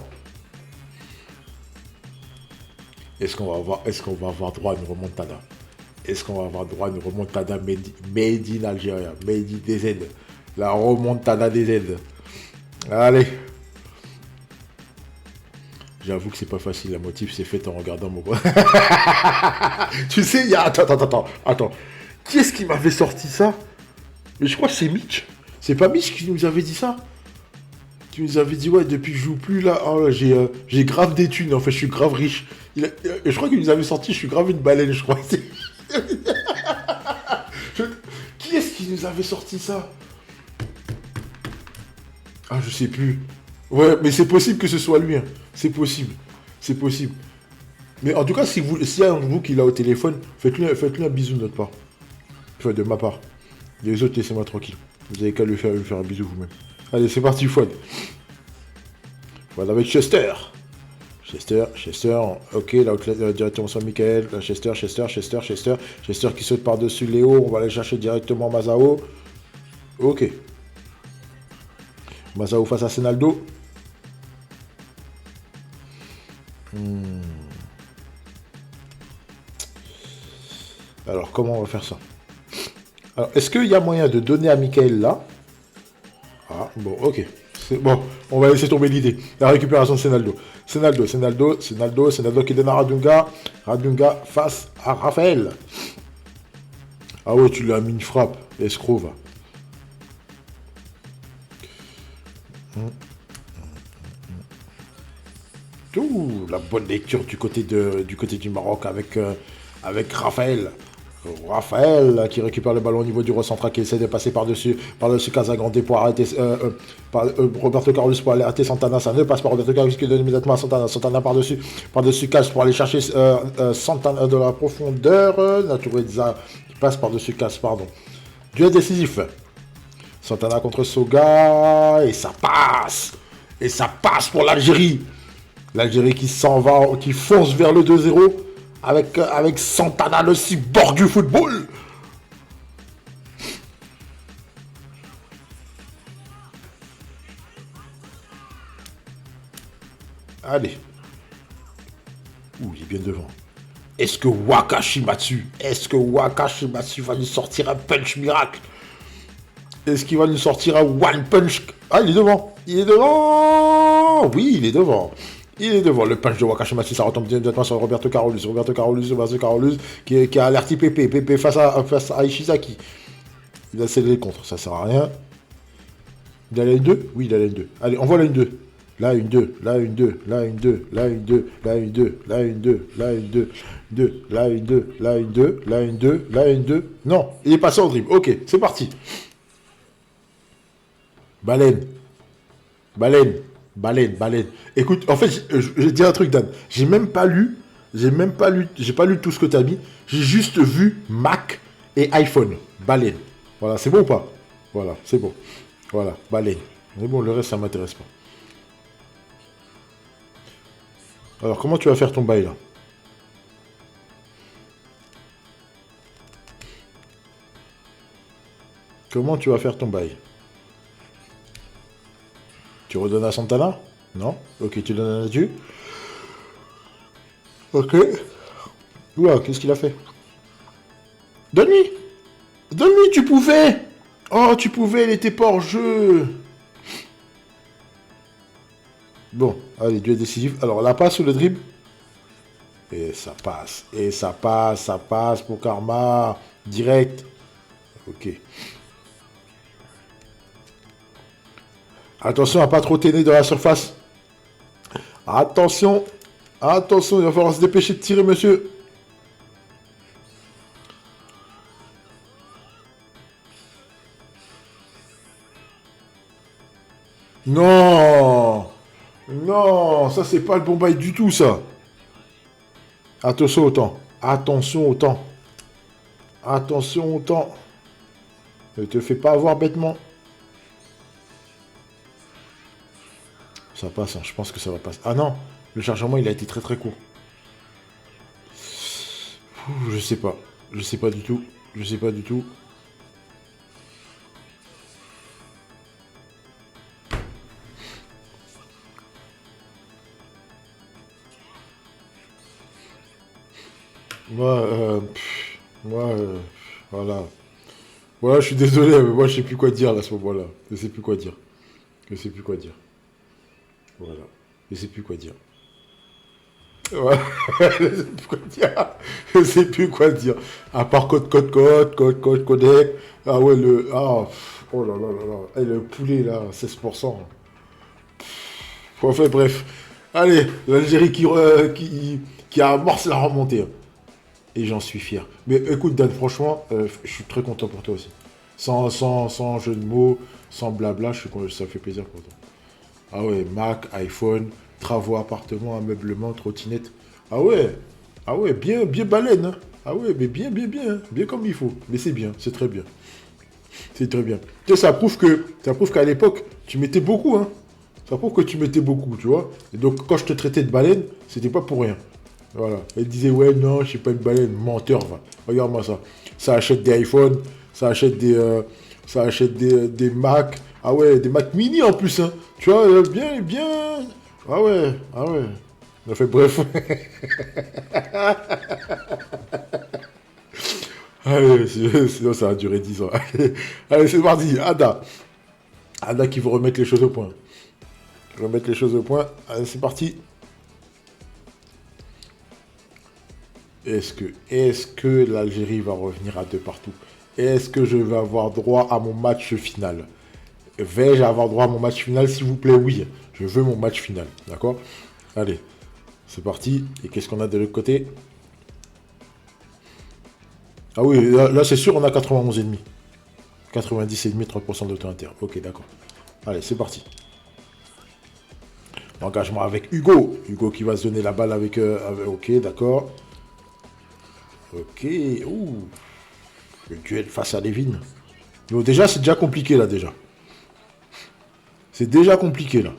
Est-ce qu'on va avoir droit à une remontada? Est-ce qu'on va avoir droit à une remontada made in Algérie, made in DZ? La remontada DZ. Allez. J'avoue que c'est pas facile, la motif c'est fait en regardant mon... Tu sais, il y a... Attends. Qui est-ce qui m'avait sorti ça? Mais je crois que c'est Mitch. C'est pas Mitch qui nous avait dit ça? Qui nous avait dit, ouais, depuis que je joue plus là, oh, j'ai grave des thunes, en fait, je suis grave riche. Je crois qu'il nous avait sorti, je suis grave une baleine, je crois. Qui est-ce qui nous avait sorti ça? Ah, je sais plus. Ouais, mais c'est possible que ce soit lui. Hein. C'est possible. C'est possible. Mais en tout cas, s'il y a un de vous qui l'a au téléphone, faites-lui un bisou de notre part. Enfin, de ma part. Les autres, laissez-moi tranquille. Vous avez qu'à lui faire un bisou vous-même. Allez, c'est parti, Fouad. Fouad avec Chester. Chester, ok, là, directement sur Michael. Chester qui saute par-dessus Léo. On va aller chercher directement Mazao. Ok. Mazao face à Senaldo. Alors, comment on va faire ça? Alors, est-ce qu'il y a moyen de donner à Michael là? Ah, bon, ok. Bon, on va laisser tomber l'idée. La récupération de Senaldo. Senaldo qui donne à Radunga. Radunga face à Raphaël. Ah ouais, tu lui as mis une frappe. Escroc, va. Ouh, la bonne lecture du côté du Maroc avec Raphaël. Raphaël qui récupère le ballon au niveau du recentra, qui essaie de passer par-dessus Casagrande pour arrêter Roberto Carlos pour aller arrêter Santana. Ça ne passe pas. Roberto Carlos qui donne immédiatement à Santana. Santana par-dessus Casse pour aller chercher Santana de la profondeur. Natureza qui passe par-dessus Casse, pardon. Duel décisif. Santana contre Soga. Et ça passe. Et ça passe pour l'Algérie. L'Algérie qui s'en va, qui fonce vers le 2-0 avec Santana, le cyborg du football. Allez. Ouh, il est bien devant. Est-ce que Wakashimatsu va nous sortir un punch miracle? Est-ce qu'il va nous sortir un one punch? Ah, il est devant. Oui, il est devant. Le punch de Wakashimatsu, ça retombe directement sur Roberto Carlos. Qui a alerté Pépé. Pépé face à Ishizaki. Il a scellé les contre, ça sert à rien. Il a la ligne 2? Oui, il a la ligne 2. Allez, on voit la ligne 2. Là, une 2. Non, il est passé en dribble. Ok, c'est parti. Baleine. Écoute, en fait, je vais te dire un truc, Dan. J'ai pas lu tout ce que tu as mis. J'ai juste vu Mac et iPhone. Baleine. Voilà, c'est bon ou pas? Voilà, c'est bon. Voilà, baleine. Mais bon, le reste, ça m'intéresse pas. Alors, comment tu vas faire ton bail, là? Comment tu vas faire ton bail? Tu redonnes à Santana? Non? Ok, tu donnes à Nadu? Ok. Oula, qu'est-ce qu'il a fait? Donne-lui! Donne-lui, tu pouvais! Oh, tu pouvais, il était pas hors jeu! Bon, allez, duel décisif. Alors, la passe ou le dribble? Et ça passe pour Karma. Direct. Ok. Attention à pas trop traîner dans la surface. Attention. Attention, il va falloir se dépêcher de tirer, monsieur. Non. Non, ça c'est pas le bon bail du tout, ça. Attention au temps. Attention au temps. Attention au temps. Ne te fais pas avoir bêtement. Ça passe, hein. Je pense que ça va passer. Ah non, le chargement il a été très très court. Je sais pas. Je sais pas du tout. Je sais pas du tout. Moi, voilà. Voilà, je suis désolé, mais moi je sais plus quoi dire là, à ce moment-là. Je sais plus quoi dire. Je sais plus quoi dire. Voilà. Je sais plus quoi dire. Ouais. Je sais plus quoi dire. Je sais plus quoi dire. À part codec. Ah ouais, le. Ah. Oh là là là là. Et le poulet là, 16%. Enfin bref. Allez, l'Algérie qui amorce la remontée. Et j'en suis fier. Mais écoute Dan, franchement, je suis très content pour toi aussi. Sans jeu de mots, sans blabla, ça fait plaisir pour toi. Ah ouais, Mac, iPhone, travaux, appartement, ameublement, trottinette. Ah ouais, bien, bien baleine. Hein. Ah ouais, mais bien, bien, bien. Hein. Bien comme il faut. Mais c'est bien, c'est très bien. C'est très bien. Tu sais, ça prouve qu'à l'époque, tu mettais beaucoup, hein. Ça prouve que tu mettais beaucoup, tu vois. Et donc, quand je te traitais de baleine, c'était pas pour rien. Voilà. Elle disait, ouais, non, je suis pas une baleine. Menteur, va. Regarde-moi ça. Ça achète des iPhones, ça achète des Mac. Ah ouais, des Mac mini en plus, hein. Tu vois, bien, bien. Ah ouais, ah ouais. On a fait bref. Allez, sinon ça a duré 10 ans. Allez, c'est parti. Ada. Ada qui veut remettre les choses au point. Remettre les choses au point. Allez, c'est parti. Est-ce que l'Algérie va revenir à 2 partout? Est-ce que je vais avoir droit à mon match final? Vais-je avoir droit à mon match final? S'il vous plaît, oui. Je veux mon match final. D'accord? Allez, c'est parti. Et qu'est-ce qu'on a de l'autre côté? Ah oui, là c'est sûr, on a 91,5. 90,5, 30% de taux interne. Ok, d'accord. Allez, c'est parti. Engagement avec Hugo. Hugo qui va se donner la balle avec... ok, d'accord. Ok. Ouh. Le duel face à Levin. Donc déjà, c'est déjà compliqué, là, déjà. C'est déjà compliqué, là.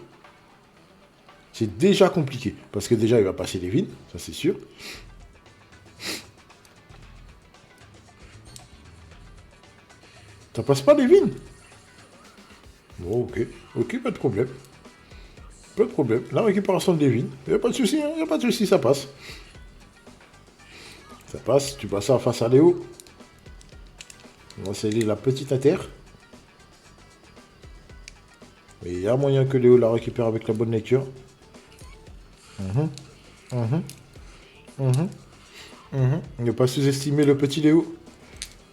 C'est déjà compliqué. Parce que déjà, il va passer Levin. Ça, c'est sûr. Ça passe pas Levin? Bon, ok. Ok, pas de problème. Pas de problème. La récupération de Levin. Il n'y a pas de souci, hein. Il n'y a pas de souci, ça passe. Ça passe. Tu passes ça face à Léo. On va sceller la petite inter. Mais il y a moyen que Léo la récupère avec la bonne lecture. Ne pas sous-estimer le petit Léo.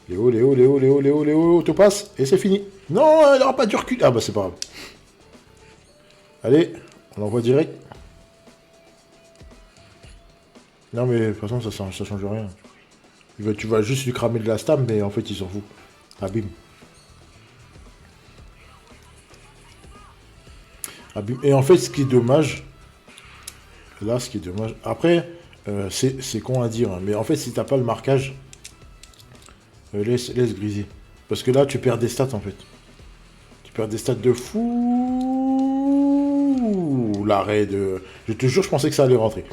Léo, te passe. Et c'est fini. Non, il n'aura pas du recul. Ah bah c'est pas grave. Allez, on l'envoie direct. Non mais de toute façon ça change rien. Tu vas juste lui cramer de la stam, mais en fait il s'en fout. Ah bim. Ah, bim. Et en fait ce qui est dommage, là ce qui est dommage, après c'est con à dire, hein, mais en fait si t'as pas le marquage, laisse griser. Parce que là tu perds des stats en fait. Tu perds des stats de fou. L'arrêt de... Je te jure, je pensais que ça allait rentrer.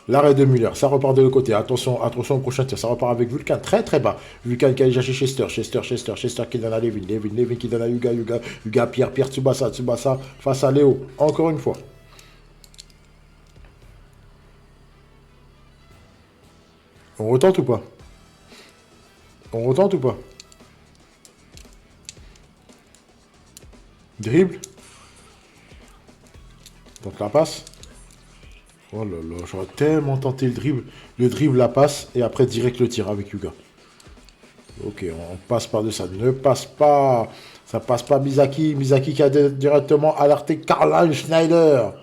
L'arrêt de Muller, ça repart de l'autre côté. Attention, attention au prochain tir. Ça repart avec Vulcan, très très bas. Vulcan qui a déjà chez Chester qui donne à Levin qui donne à Yuga, Pierre, Tsubasa, face à Léo. Encore une fois. On retente ou pas? On retente ou pas? Dribble. Donc la passe. Oh là là, j'aurais tellement tenté le dribble. Le dribble, la passe, et après direct le tir avec Yuga. Ok, on passe par de ça. Ne passe pas. Ça passe pas Misaki. Misaki qui a directement alerté Karl Schneider.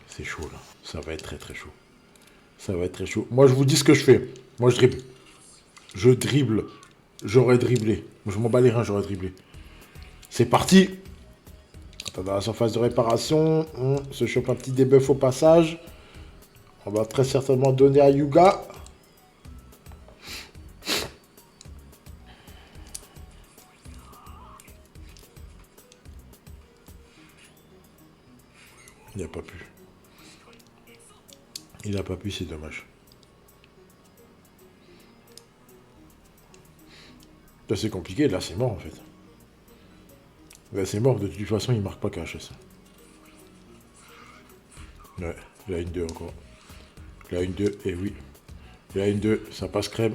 C'est chaud là. Ça va être très très chaud. Ça va être très chaud. Moi je vous dis ce que je fais. Moi je dribble. Je dribble. J'aurais dribblé. Je m'en bats les reins, j'aurais dribblé. C'est parti. Attends, dans la surface de réparation. On se chope un petit debuff au passage. On va très certainement donner à Yuga. Il n'a pas pu. Il n'a pas pu, c'est dommage. Là, c'est compliqué. Là, c'est mort, en fait. Là, c'est mort. De toute façon, il ne marque pas KHS. Ouais, la 1-2 encore. La 1-2, et oui. La 1-2, ça passe crème.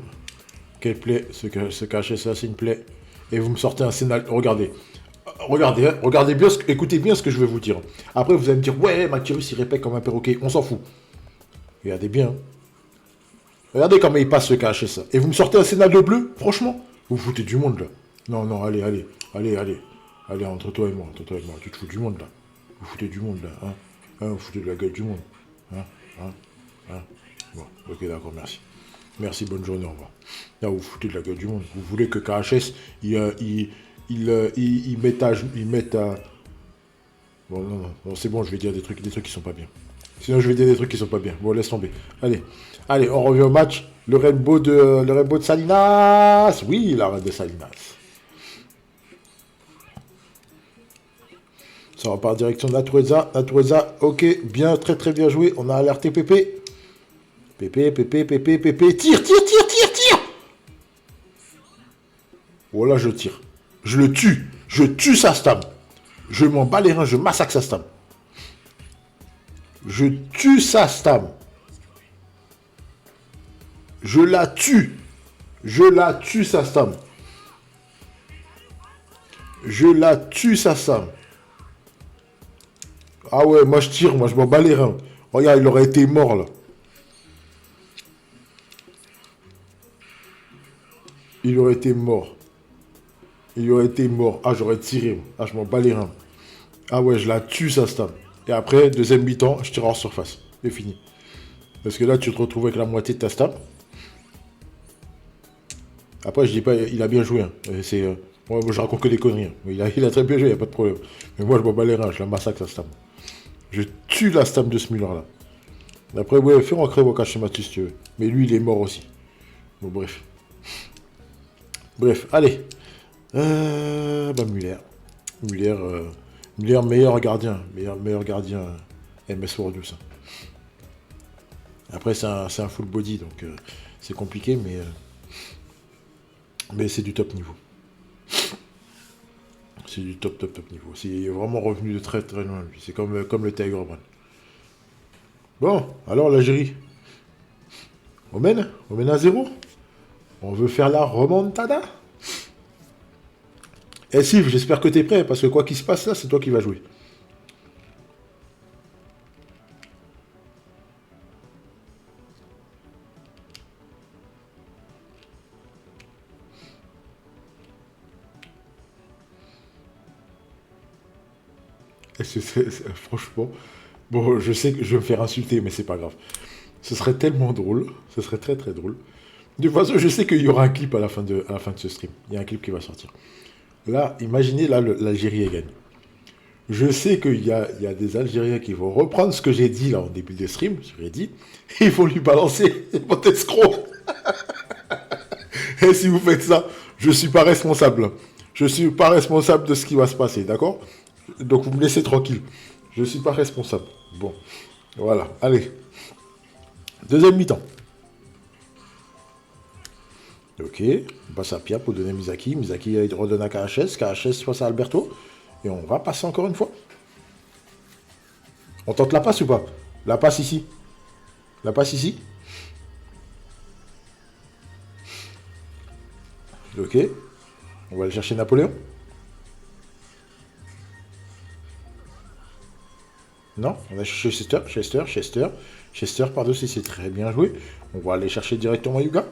Quel play. Ce KHS là, c'est une play. Et vous me sortez un scénario. Regardez. Regardez, hein, regardez bien, écoutez bien ce que je vais vous dire. Après, vous allez me dire, ouais, Matyrus, il répète comme un perroquet. On s'en fout. Regardez bien. Regardez comment il passe ce KHS. Et vous me sortez un scénario bleu. Franchement, vous vous foutez du monde, là. Non, non, allez, allez. Allez, allez. Allez, entre toi et moi. Entre toi et moi. Tu te fous du monde, là. Vous foutez du monde, là. Hein, hein, vous foutez de la gueule du monde. Hein, hein, hein. Bon, ok, d'accord, merci. Merci, bonne journée, au revoir. Là, vous foutez de la gueule du monde. Vous voulez que KHS, il mette à... Bon, non, non, non, c'est bon, je vais dire des trucs qui sont pas bien. Sinon, je vais dire des trucs qui sont pas bien. Bon, laisse tomber. Allez, allez, on revient au match. Le Rainbow de Salinas. Oui, la reine de Salinas. Ça repart direction de Natureza. Natureza, ok, bien, très très bien joué. On a alerté Pépé. Pépé. Tire, tire, tire, tire, tire. Voilà, je tire. Je le tue. Je tue sa stam. Je m'en bats les reins, je massacre sa stam. Je tue sa stam. Je la tue. Je la tue sa stam. Je la tue sa stam. Ah ouais, moi je tire, moi je m'en bats les reins. Regarde, il aurait été mort là. Il aurait été mort. Il aurait été mort. Ah, j'aurais tiré. Ah, je m'en bats les reins. Ah ouais, je la tue sa stam. Et après, deuxième mi-temps, je tire hors surface. C'est fini. Parce que là, tu te retrouves avec la moitié de ta stam. Après, je dis pas, il a bien joué. Hein. Moi, je raconte que des conneries. Hein. Il a très bien joué, il n'y a pas de problème. Mais moi, je m'en bats les reins, je la massacre sa stam. Je tue la stam de ce Müller là. Après, ouais, fais rentrer vos cachemats si tu veux. Mais lui, il est mort aussi. Bon, bref. Bref, allez. Müller. Müller, meilleur gardien. Meilleur gardien MS World, ça. Après, c'est un full body, donc c'est compliqué, mais c'est du top niveau. C'est du top niveau. C'est vraiment revenu de très très loin, lui. C'est comme le Tiger Brand. Bon, alors l'Algérie. On mène à 0. On veut faire la remontada. Eh Sylve, j'espère que t'es prêt, parce que quoi qu'il se passe là, c'est toi qui vas jouer. Franchement, bon, je sais que je vais me faire insulter, mais c'est pas grave. Ce serait tellement drôle, ce serait très très drôle. De toute façon, je sais qu'il y aura un clip à la fin de ce stream. Il y a un clip qui va sortir. Là, imaginez, là, l'Algérie gagne. Je sais qu'il y a des Algériens qui vont reprendre ce que j'ai dit là au début de stream, je l'ai dit, et ils vont lui balancer votre escroc. Et si vous faites ça, je ne suis pas responsable. Je ne suis pas responsable de ce qui va se passer, d'accord? Donc vous me laissez tranquille. Je ne suis pas responsable. Bon, voilà, allez. Deuxième mi-temps. Ok, on passe à Pia pour donner Misaki. Misaki redonne à KHS. KHS passe à Alberto. Et on va passer encore une fois. On tente la passe ou pas? La passe ici. La passe ici. Ok. On va aller chercher Napoléon. Non, on a cherché Chester par-dessus, c'est très bien joué. On va aller chercher directement Yuga.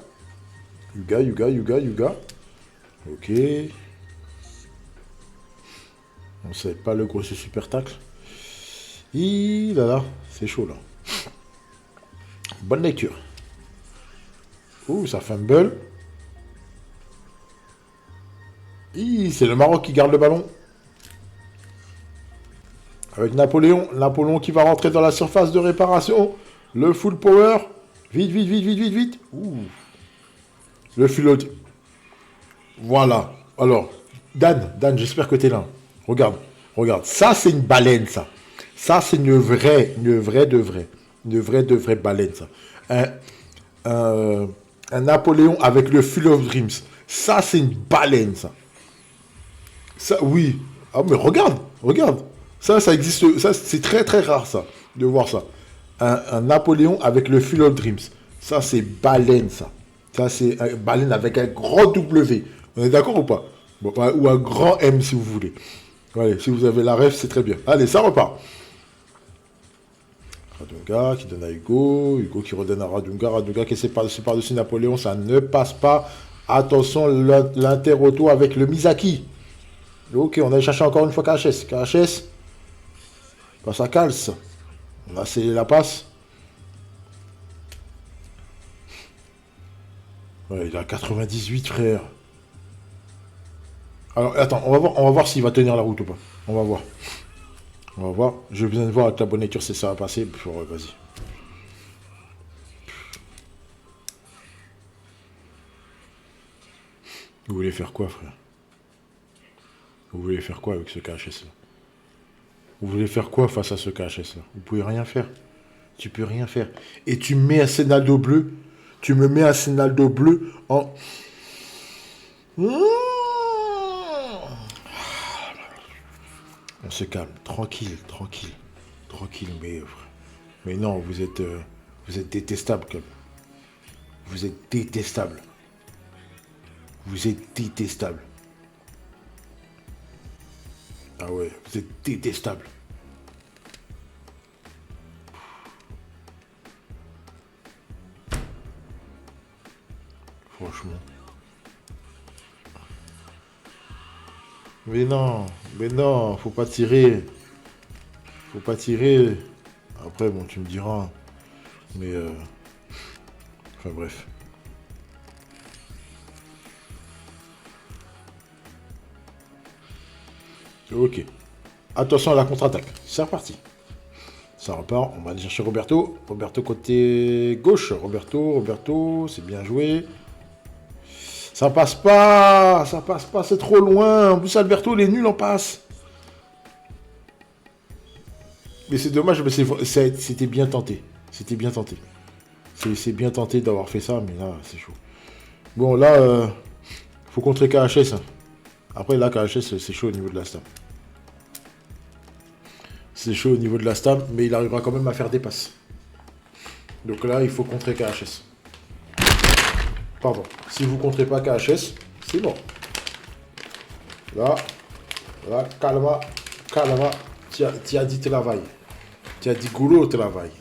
Yuga. Ok. On sait pas le gros super tacle. Là, c'est chaud là. Bonne lecture. Ouh, ça fumble. C'est le Maroc qui garde le ballon. Avec Napoléon. Napoléon qui va rentrer dans la surface de réparation. Le full power. Vite. Ouh. Le float. Voilà. Alors, Dan, j'espère que t'es là. Regarde. Ça, c'est une baleine, ça. Ça, c'est une vraie de vraie baleine, ça. Un Napoléon avec le Field of Dreams. Ça, c'est une baleine, ça. Ça, oui. Ah, mais regarde. Ça existe. Ça, c'est très, très rare, ça, de voir ça. Un Napoléon avec le Field of Dreams. Ça, c'est baleine, ça. Ça, c'est un baleine avec un grand W. On est d'accord ou pas? Bon, ou un grand M, si vous voulez. Allez, si vous avez la ref, c'est très bien. Allez, ça repart. Radunga qui donne à Hugo. Hugo qui redonne à Radunga. Radunga qui essaie par-dessus Napoléon. Ça ne passe pas. Attention, l'inter-auto avec le Misaki. Ok, on a cherché encore une fois KHS. KHS. Passe à Kals. On a scellé la passe. Ouais, il a 98, frère. Alors, attends, on va voir s'il va tenir la route ou pas. On va voir. Je viens de voir avec la bonne lecture si ça va passer. Vas-y. Vous voulez faire quoi, frère? Vous voulez faire quoi avec ce KHS là? Vous voulez faire quoi face à ce KHS là? Vous pouvez rien faire. Tu peux rien faire. Et tu mets un Senaldo bleu. Tu me mets un Senaldo bleu en... On se calme. Tranquille. Mais non, vous êtes détestable, club. Vous êtes détestable. Ah ouais, vous êtes détestable. Franchement. Mais non, faut pas tirer. Après, bon, tu me diras. Mais enfin bref. Ok. Attention à la contre-attaque. C'est reparti. Ça repart. On va aller chercher Roberto. Roberto côté gauche. Roberto, c'est bien joué. Ça passe pas. C'est trop loin. En plus, Alberto, il est nul en passe. Mais c'est dommage, mais c'était bien tenté. C'est bien tenté d'avoir fait ça, mais là, c'est chaud. Bon, là, faut contrer KHS. Hein. Après, là, KHS, c'est chaud au niveau de la stam. Mais il arrivera quand même à faire des passes. Donc là, il faut contrer KHS. Pardon. Si vous ne contrez pas KHS, c'est bon. Là, calma. Tu as dit travail. Tu as dit goulot travail.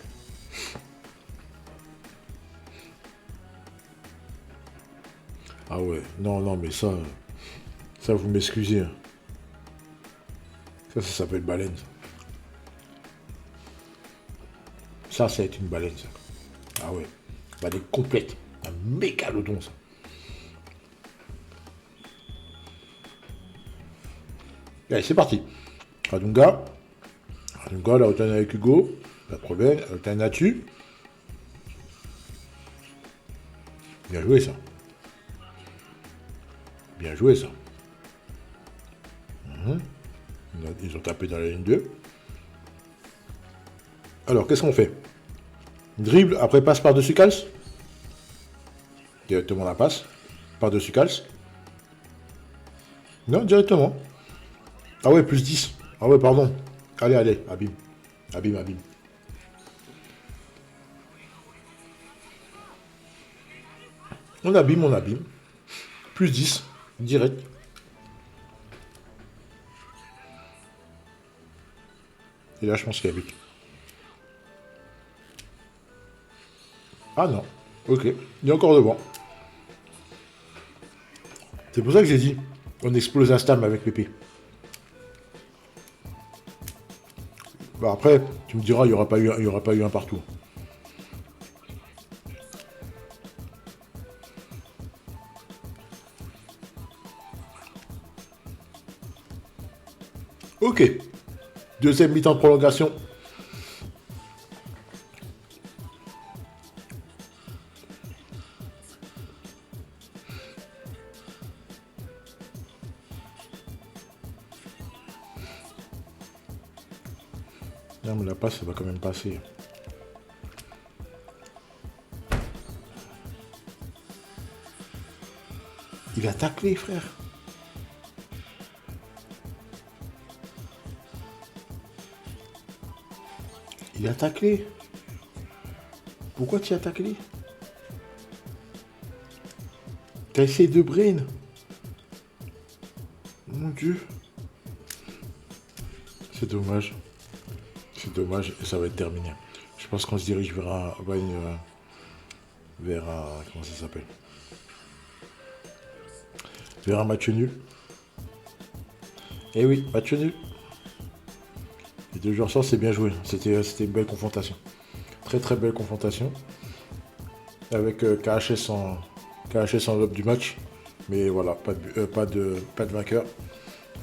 Ah ouais, non, mais ça vous m'excusez. Hein. Ça s'appelle baleine. Ça va être une baleine, ça. Ah ouais, baleine complète. Un mégalodon, ça. Allez, c'est parti. Radunga, la retourne avec Hugo. Pas de problème. T'as un atu. Bien joué, ça. Ils ont tapé dans la ligne 2. Alors, qu'est-ce qu'on fait? Dribble, après passe par-dessus Kals. Directement la passe. Par-dessus Kals. Non, directement. Ah ouais, plus 10. Ah ouais, pardon. Allez, abîme. On abîme. Plus 10. Direct. Et là, je pense qu'il y a but. Ah non. Ok. Il est encore devant. C'est pour ça que j'ai dit, on explose un stam avec Pépé. Bah après, tu me diras, il n'y aura pas eu un partout. Ok. Deuxième mi-temps de prolongation. Non, mais la passe, ça va quand même passer. Il a taclé, frère. Il a taclé. Pourquoi tu as taclé? T'as essayé de brain. Mon Dieu. C'est dommage. C'est dommage et ça va être terminé. Je pense qu'on se dirige vers un... Comment ça s'appelle? Vers un match nul. Eh oui, match nul. Les deux joueurs sortent, c'est bien joué. C'était une belle confrontation. Très très belle confrontation. Avec KHS en lobe du match. Mais voilà, pas de vainqueur.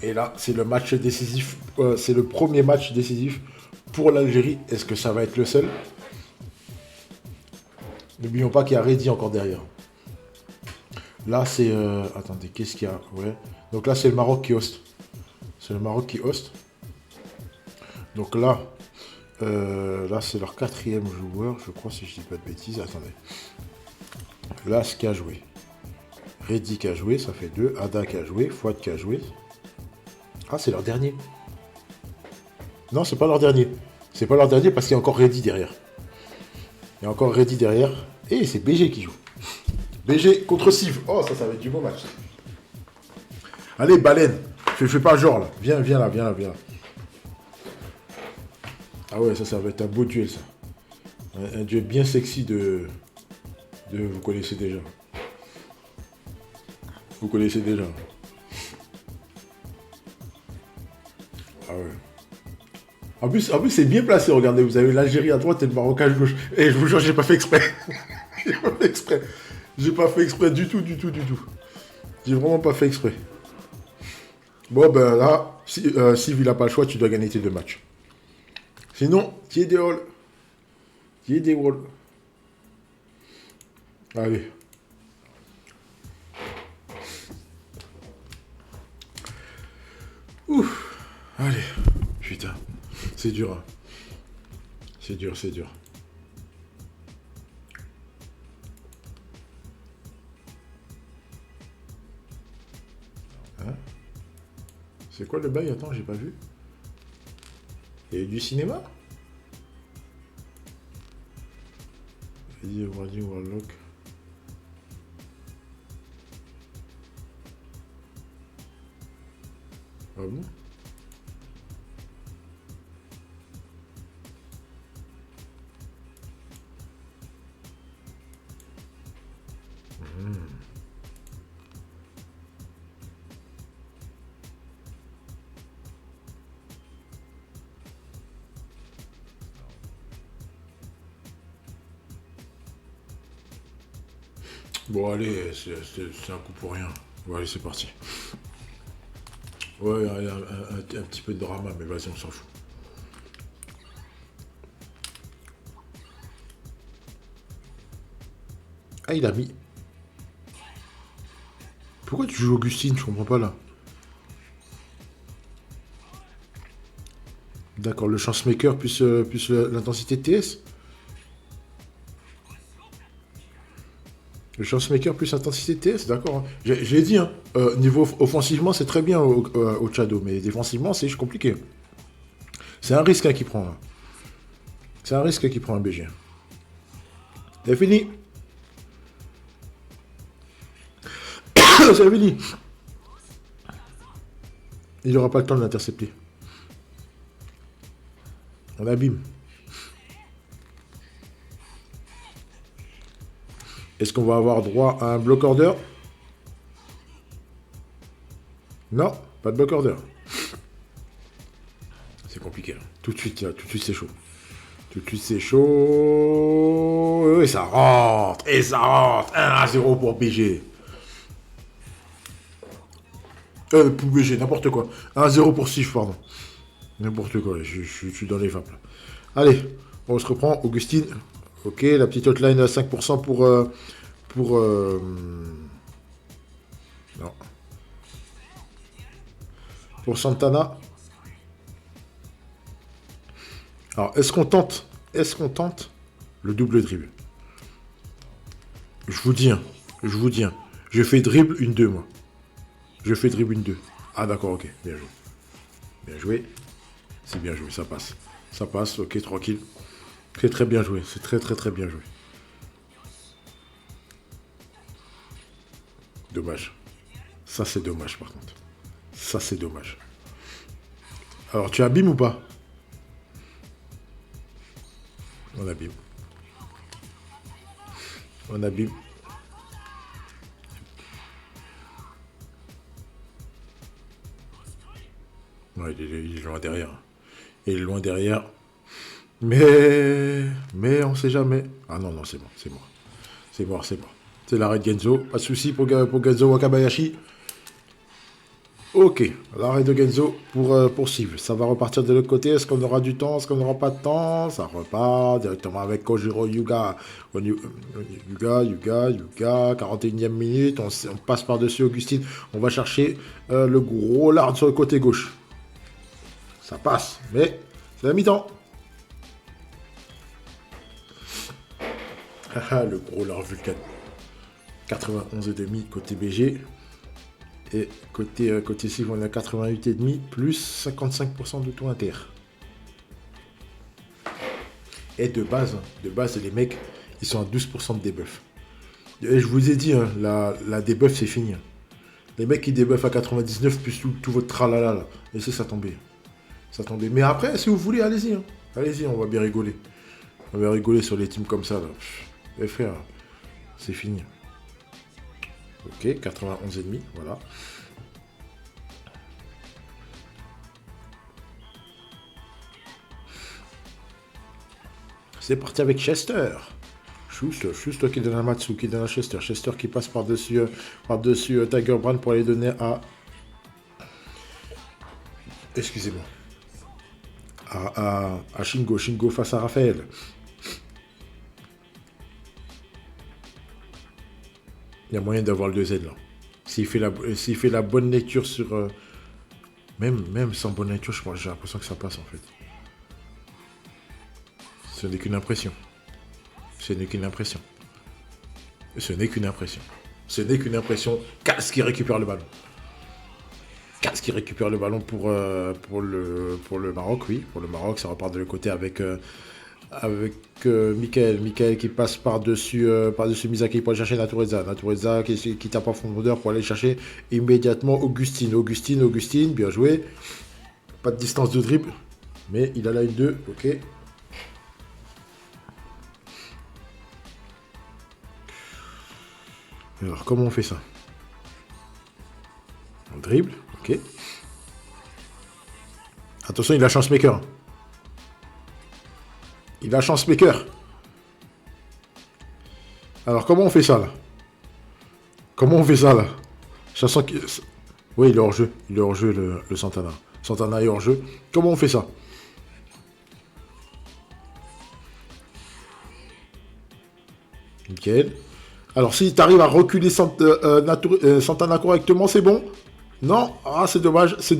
Et là, c'est le match décisif. C'est le premier match décisif pour l'Algérie. Est-ce que ça va être le seul? N'oublions pas qu'il y a Reddy encore derrière. Là, c'est... attendez, qu'est-ce qu'il y a? Ouais. Donc là, c'est le Maroc qui hoste. C'est le Maroc qui hoste. Donc là, là c'est leur 4e joueur, je crois, si je dis pas de bêtises. Attendez. Là, ce qui a joué. Reddy qui a joué, ça fait 2. Ada qui a joué. Fouad qui a joué. Ah, c'est leur dernier. Non, c'est pas leur dernier. C'est pas leur dernier parce qu'il y a encore Reddy derrière. Il y a encore Reddy derrière. Et c'est BG qui joue. BG contre Siv. Oh, ça va être du bon match. Allez, baleine. Fais pas genre là. Viens là. Ah ouais, ça va être un beau duel, ça. Un duel bien sexy de... Vous connaissez déjà. Vous connaissez déjà. Ah ouais. En plus c'est bien placé, regardez. Vous avez l'Algérie à droite et le Maroc à gauche. Et je vous jure, j'ai pas fait exprès. J'ai pas fait exprès du tout. J'ai vraiment pas fait exprès. Bon, ben là, si il n'a pas le choix, tu dois gagner tes 2 matchs. Sinon, qui est des halls. Allez. Ouf. Allez. Putain. C'est dur. Hein. C'est dur. Hein? C'est quoi le bail? Attends, j'ai pas vu. Il y a eu du cinéma? Warlock. Ah bon? Bon, allez, c'est un coup pour rien. Bon, allez, c'est parti. Ouais, un petit peu de drama, mais vas-y, on s'en fout. Ah, il a mis... Pourquoi tu joues Augustine? Je comprends pas, là. D'accord, le chance-maker plus l'intensité de TS. Le chance-maker plus intensité de TS, d'accord. Hein. J'ai dit, hein, niveau offensivement, c'est très bien au Tchado, mais défensivement, c'est compliqué. C'est un risque hein, qu'il prend. Là. C'est un risque qu'il prend un BG. C'est fini. C'est fini. Il n'aura pas le temps de l'intercepter. On abîme. Est-ce qu'on va avoir droit à un block order? Non, pas de block order. C'est compliqué. Hein. Tout de suite, c'est chaud. Tout de suite, c'est chaud. Et ça rentre. Et ça rentre. 1-0 pour BG. Pour BG, n'importe quoi. 1-0 pour Sif, pardon. N'importe quoi, je suis dans les vapes. Là. Allez, on se reprend. Augustine. Ok, la petite hotline à 5% non. Pour Santana. Alors, est-ce qu'on tente le double dribble? Je vous dis, je fais dribble une 2, moi. Je fais dribble une 2. Ah, d'accord, ok, bien joué. Bien joué. C'est bien joué, ça passe. Ça passe, ok, tranquille. C'est très bien joué, c'est très bien joué. Dommage. Ça, c'est dommage, par contre. Ça, c'est dommage. Alors, tu abîmes ou pas? On abîme. On abîme. Ouais, il est loin derrière. Il est loin derrière. Mais on sait jamais. Ah non, c'est bon, c'est mort. C'est mort, c'est mort. C'est l'arrêt de Genzo. Pas de souci pour Genzo Wakabayashi. Ok, l'arrêt de Genzo pour Siv. Ça va repartir de l'autre côté. Est-ce qu'on aura du temps? Est-ce qu'on n'aura pas de temps? Ça repart directement avec Kojiro Yuga. Yuga, 41e minute. On passe par-dessus Augustine. On va chercher le gros lard sur le côté gauche. Ça passe, mais c'est la mi-temps. Le gros lard Vulcan. 91,5 côté BG. Et côté Siv, on a 88,5 plus 55% de taux inter. Et de base, les mecs, ils sont à 12% de debuff. Et je vous ai dit, hein, la debuff, c'est fini. Hein. Les mecs qui debuffent à 99 plus tout votre tralala, là, laissez ça tomber. Ça tomber. Mais après, si vous voulez, allez-y. Hein. Allez-y, on va bien rigoler. On va rigoler sur les teams comme ça. Là. Les frères, c'est fini. Ok, 91,5, voilà. C'est parti avec Chester. Juste qui donne à Matsu, qui donne à Chester. Chester qui passe par-dessus Tiger Brand pour aller donner à... Excusez-moi. À Shingo. Shingo face à Raphaël. Il y a moyen d'avoir le 2Z là. S'il fait la bonne lecture sur... Même sans bonne lecture, j'ai l'impression que ça passe en fait. Ce n'est qu'une impression. Ce n'est qu'une impression. Ce n'est qu'une impression. Ce n'est qu'une impression. Kals qui récupère le ballon. Kals qui récupère le ballon pour le Maroc, oui. Pour le Maroc, ça repart de l'autre côté avec Michael. Michael qui passe par-dessus Misaki pour aller chercher Natureza. Natureza qui tape en profondeur pour aller chercher immédiatement Augustine. Augustine, bien joué. Pas de distance de dribble. Mais il a la 1-2, ok. Alors, comment on fait ça? On dribble, ok. Attention, il a chance maker. Il a chance maker. Alors, comment on fait ça, là? Comment on fait ça, là? Chanson qui... Oui, il est hors-jeu. Il est hors-jeu, le Santana. Santana est hors-jeu. Comment on fait ça? Nickel. Alors, si tu arrives à reculer Santana correctement, c'est bon? Non? Ah, c'est dommage. Mais c'est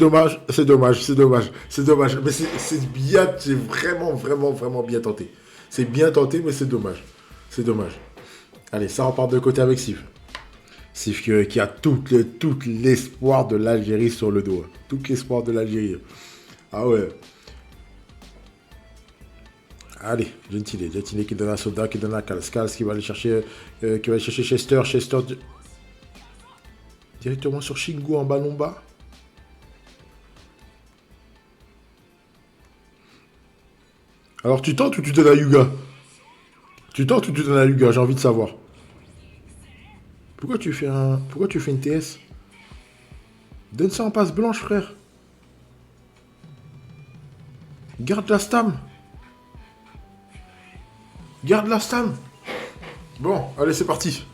bien, c'est vraiment bien tenté. C'est bien tenté, mais c'est dommage. Allez, ça repart de côté avec Sif. Sif qui a tout l'espoir de l'Algérie sur le dos. Tout l'espoir de l'Algérie. Ah ouais. Allez, Gentile qui donne à Soda, qui donne à Kals qui va aller chercher, Chester. Directement sur Shingo en ballon bas. Alors tu tentes ou tu donnes à Yuga? J'ai envie de savoir. Pourquoi tu fais une TS? Donne ça en passe blanche, frère. Garde la stam. Garde la stam. Bon, allez, c'est parti.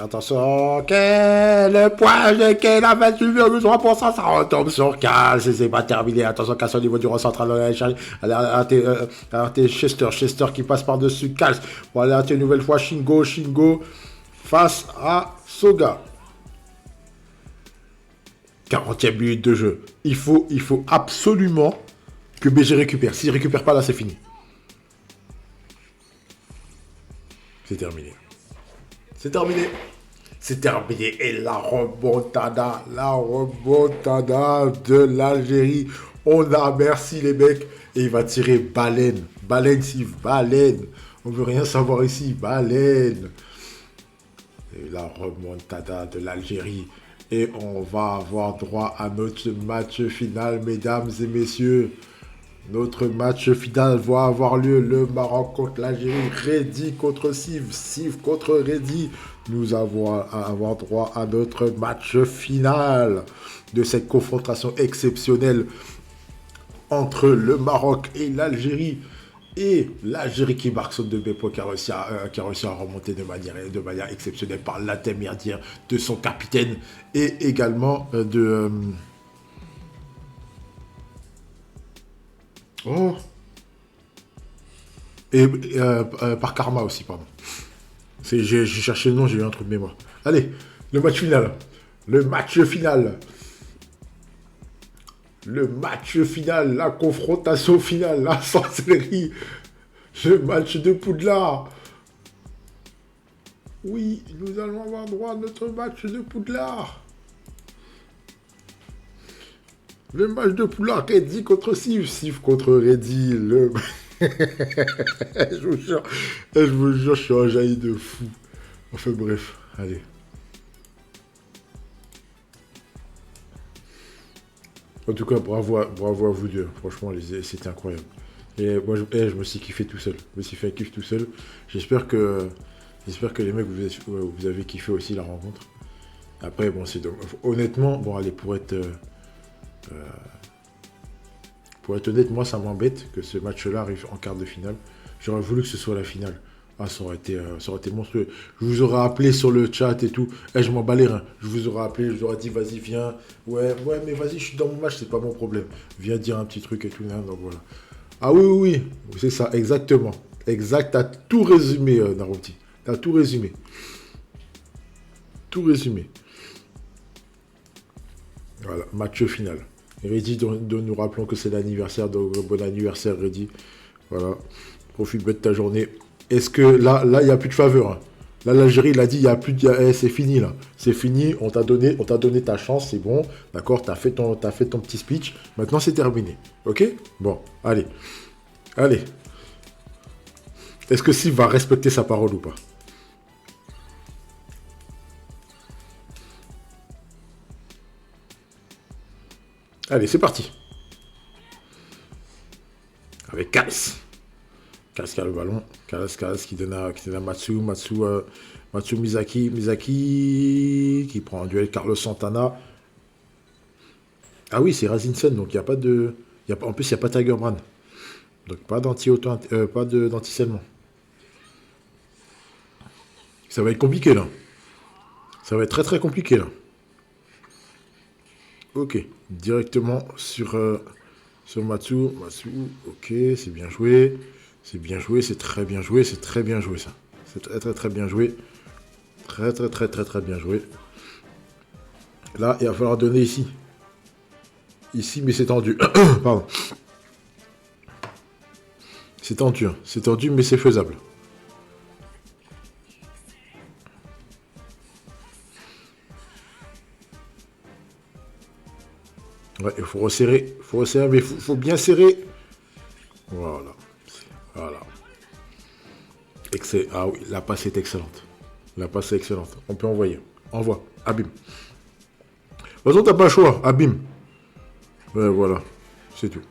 Attention, quel point de quel a 28,3%, ça retombe sur Cal, c'est pas terminé. Attention, Cal au niveau du recentral, Chester qui passe par-dessus Cal. Bon, allez, une nouvelle fois, Shingo face à Soga. 40e minute de jeu. Il faut absolument que BG récupère. S'il récupère pas, là, c'est fini. C'est terminé. C'est terminé. C'est terminé. Et la remontada de l'Algérie. On a merci les mecs. Et il va tirer baleine. Baleine, si baleine. On veut rien savoir ici. Baleine. Et la remontada de l'Algérie. Et on va avoir droit à notre match final, mesdames et messieurs. Notre match final va avoir lieu. Le Maroc contre l'Algérie. Reddy contre Siv. Siv contre Reddy. Nous allons avoir droit à notre match final de cette confrontation exceptionnelle entre le Maroc et l'Algérie. Et l'Algérie qui marque son deuxième point, qui a réussi à remonter de manière exceptionnelle par l'intermédiaire de son capitaine et également de... Oh. Et par Karma aussi, pardon. J'ai cherché le nom, j'ai eu un truc de mémoire. Allez, le match final. Le match final. Le match final, la confrontation finale, la sorcellerie. Le match de Poudlard. Oui, nous allons avoir droit à notre match de Poudlard. Le match de Poudlard, Reddy contre Siv. Siv contre Reddy. je vous jure, je suis un jailli de fou. Enfin bref, allez. En tout cas, bravo à vous deux. Franchement, c'était incroyable. Et moi, je me suis kiffé tout seul. Je me suis fait un kiff tout seul. J'espère que les mecs, vous avez kiffé aussi la rencontre. Après, bon, c'est dommage. Honnêtement, bon, allez, pour être honnête, moi, ça m'embête que ce match-là arrive en quart de finale. J'aurais voulu que ce soit la finale. Ah, ça aurait été monstrueux. Je vous aurais appelé sur le chat et tout. Je m'en bats les reins. Je vous aurais appelé, je vous aurais dit, vas-y, viens. Ouais, mais vas-y, je suis dans mon match, c'est pas mon problème. Viens dire un petit truc et tout. Donc voilà. Ah oui, c'est ça, exactement. Exact, t'as tout résumé, Naruti. T'as tout résumé. Tout résumé. Voilà, match final. Reddy, dont nous rappelons que c'est l'anniversaire, donc bon anniversaire Reddy. Voilà, profite bien de ta journée. Est-ce que là, il n'y a plus de faveur, hein. Là, l'Algérie, il a dit, il n'y a plus de... c'est fini, là. C'est fini, on t'a donné ta chance, c'est bon. D'accord, t'as fait ton petit speech. Maintenant, c'est terminé. Ok? Bon, allez. Allez. Est-ce que Siv va respecter sa parole ou pas? Allez, c'est parti. Avec Kals. Kals qui a le ballon. Kals qui donne à Matsu. Matsu Misaki. Misaki qui prend un duel. Carlos Santana. Ah oui, c'est Razinson. Donc il n'y a pas de... En plus, il n'y a pas Tiger Brand. Donc pas d'anti-scellement. Ça va être compliqué là. Ça va être très très compliqué là. Ok. Directement sur Matsu. Matsu. Ok, c'est bien joué. C'est bien joué, c'est très bien joué, c'est très bien joué ça. C'est très très très bien joué. Très très très très très bien joué. Là, il va falloir donner ici. Ici, mais c'est tendu. Pardon. C'est tendu, hein. C'est tendu, mais c'est faisable. Ouais, il faut resserrer. Mais il faut bien serrer. Voilà. Voilà. Ah oui, la passe est excellente. La passe est excellente. On peut envoyer. Envoie. Abîme. De toute façon, t'as pas le choix. Abîme. Ouais, voilà. C'est tout.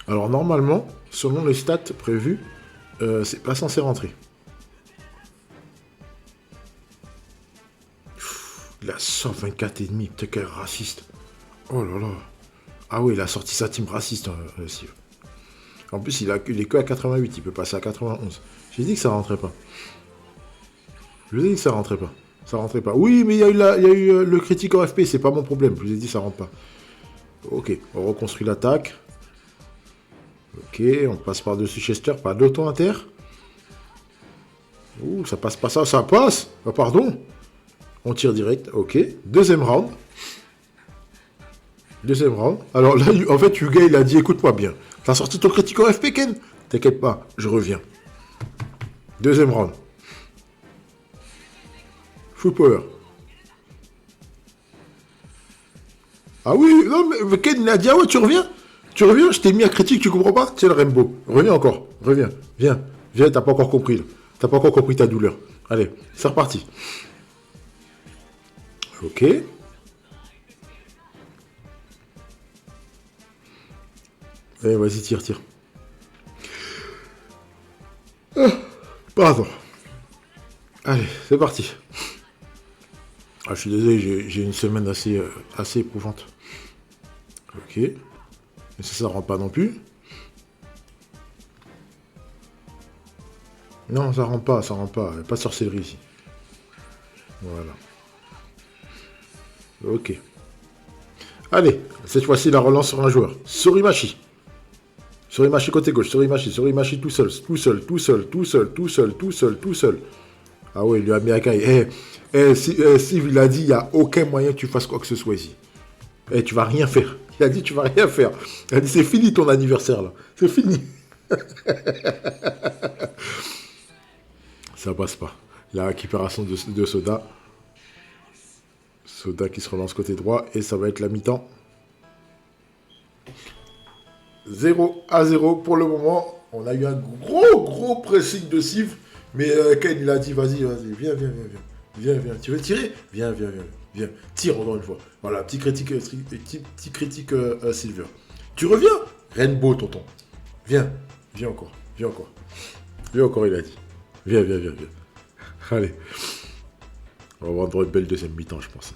Alors normalement, selon les stats prévues, c'est pas censé rentrer. Il a 124,5, putain quel raciste. Oh là là. Ah oui, il a sorti sa team raciste, Steve. En plus, il est que à 88, il peut passer à 91. J'ai dit que ça rentrait pas. Je vous ai dit que ça rentrait pas. Ça rentrait pas. Oui, mais il y a eu le critique en FP, c'est pas mon problème. Je vous ai dit ça rentre pas. Ok, on reconstruit l'attaque. Ok, on passe par-dessus Chester, pas d'auto-inter. Ouh, ça passe pas ça, ça passe. Ah, pardon. On tire direct, ok. Deuxième round. Deuxième round. Alors là, en fait, Yuga, il a dit, écoute-moi bien. T'as sorti ton critique en FP, Ken? T'inquiète pas, je reviens. Deuxième round. Full power. Ah oui, non, mais Ken, il a dit, ah ouais, tu reviens? Tu reviens? Je t'ai mis à critique, tu comprends pas? Tiens le Rainbow. Reviens encore. Reviens. Viens. Viens, t'as pas encore compris. Là. T'as pas encore compris ta douleur. Allez, c'est reparti. Ok. Allez, vas-y, tire, tire. Pardon. Allez, c'est parti. Ah, je suis désolé, j'ai une semaine assez éprouvante. Ok. Mais ça rentre pas non plus. Non, ça rentre pas, ça rentre pas. Pas de sorcellerie ici. Voilà. Ok. Allez, cette fois-ci, la relance sur un joueur. Sorimachi. Sorimachi côté gauche, Sorimachi tout seul, tout seul, tout seul, tout seul, tout seul, tout seul, tout seul. Ah ouais, il lui a mis à caille. Steve, il a dit, il n'y a aucun moyen que tu fasses quoi que ce soit ici. Tu vas rien faire. Il a dit, tu vas rien faire. Il a dit, c'est fini ton anniversaire, là. C'est fini. Ça passe pas. La récupération de Soda. Soda qui se relance côté droit. Et ça va être la mi-temps. 0-0 pour le moment. On a eu un gros pressing de Steve. Mais Ken, il a dit, vas-y, viens. Viens. Tu veux tirer? Viens. Tire encore une fois. Voilà, petit critique Silver. Tu reviens? Rainbow, tonton. Viens encore. Viens encore, il a dit. Viens. Allez. On va avoir une belle deuxième mi-temps, je pense.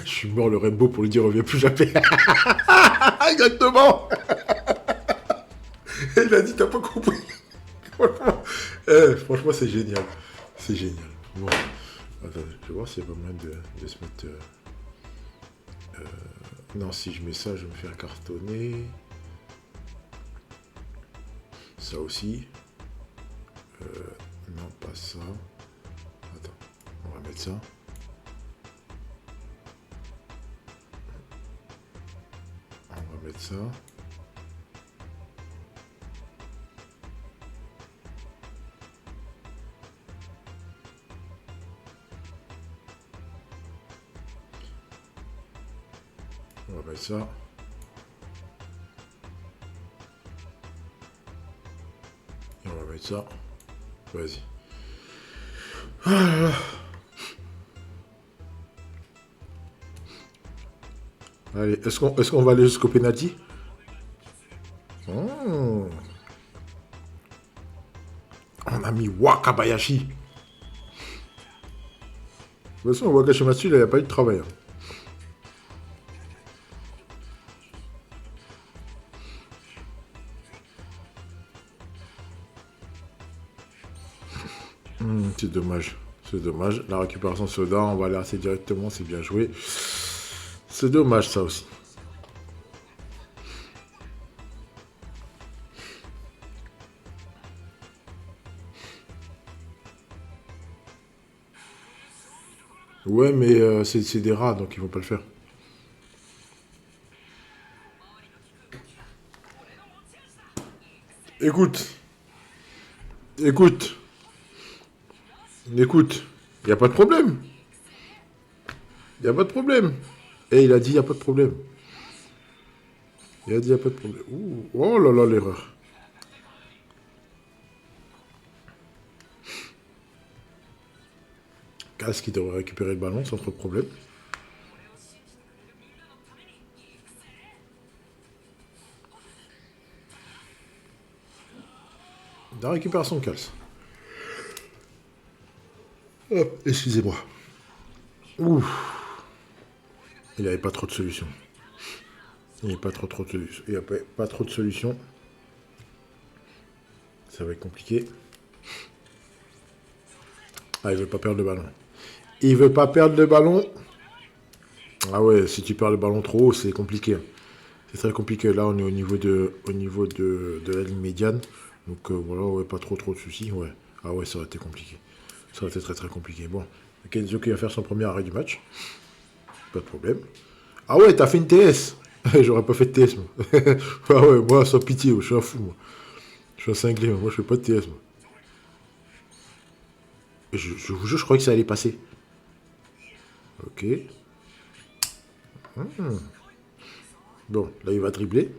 Je suis mort le Rainbow pour lui dire reviens plus jamais. Exactement. Il a dit t'as pas compris. Franchement c'est génial. C'est génial. Bon. Attends, je vais voir s'il y a pas moyen de se mettre... Non, si je mets ça, je vais me faire cartonner. Ça aussi. Non, pas ça. Attends, on va mettre ça. On va mettre ça. On va mettre ça. Et on va mettre ça. Vas-y. Ah. Allez, est-ce qu'on va aller jusqu'au penalty? Oh. On a mis Wakabayashi. De toute façon, Wakabayashi, il n'y a pas eu de travail. C'est dommage. C'est dommage. La récupération Soda, on va l'arrêter directement, c'est bien joué. C'est dommage ça aussi. Ouais, mais c'est des rats, donc ils vont pas le faire. Écoute, il n'y a pas de problème. Il n'y a pas de problème. Et il a dit, il n'y a pas de problème. Il a dit, il n'y a pas de problème. Ouh, oh là là, l'erreur. Kals qui devrait récupérer le ballon sans trop de problème. La récupération de Kals. Hop, excusez-moi. Ouh. Il n'y avait pas trop de solutions. Il n'y avait pas trop de solutions. Il n'y a pas trop de solutions. Ça va être compliqué. Ah, il veut pas perdre le ballon. Il veut pas perdre le ballon. Ah ouais, si tu perds le ballon trop haut, c'est compliqué. C'est très compliqué. Là, on est au niveau de la ligne médiane. Donc voilà, ouais, pas trop de soucis. Ouais. Ah ouais, ça aurait été compliqué. Ça aurait été très compliqué. Bon, Kenzo qui va faire son premier arrêt du match. Pas de problème. Ah ouais, t'as fait une TS. J'aurais pas fait de TS, moi. Ah ouais, moi, sans pitié, je suis un fou, moi. Je suis un cinglé, moi, je fais pas de TS, moi. Je vous jure, je croyais que ça allait passer. Ok. Bon, là, il va dribbler.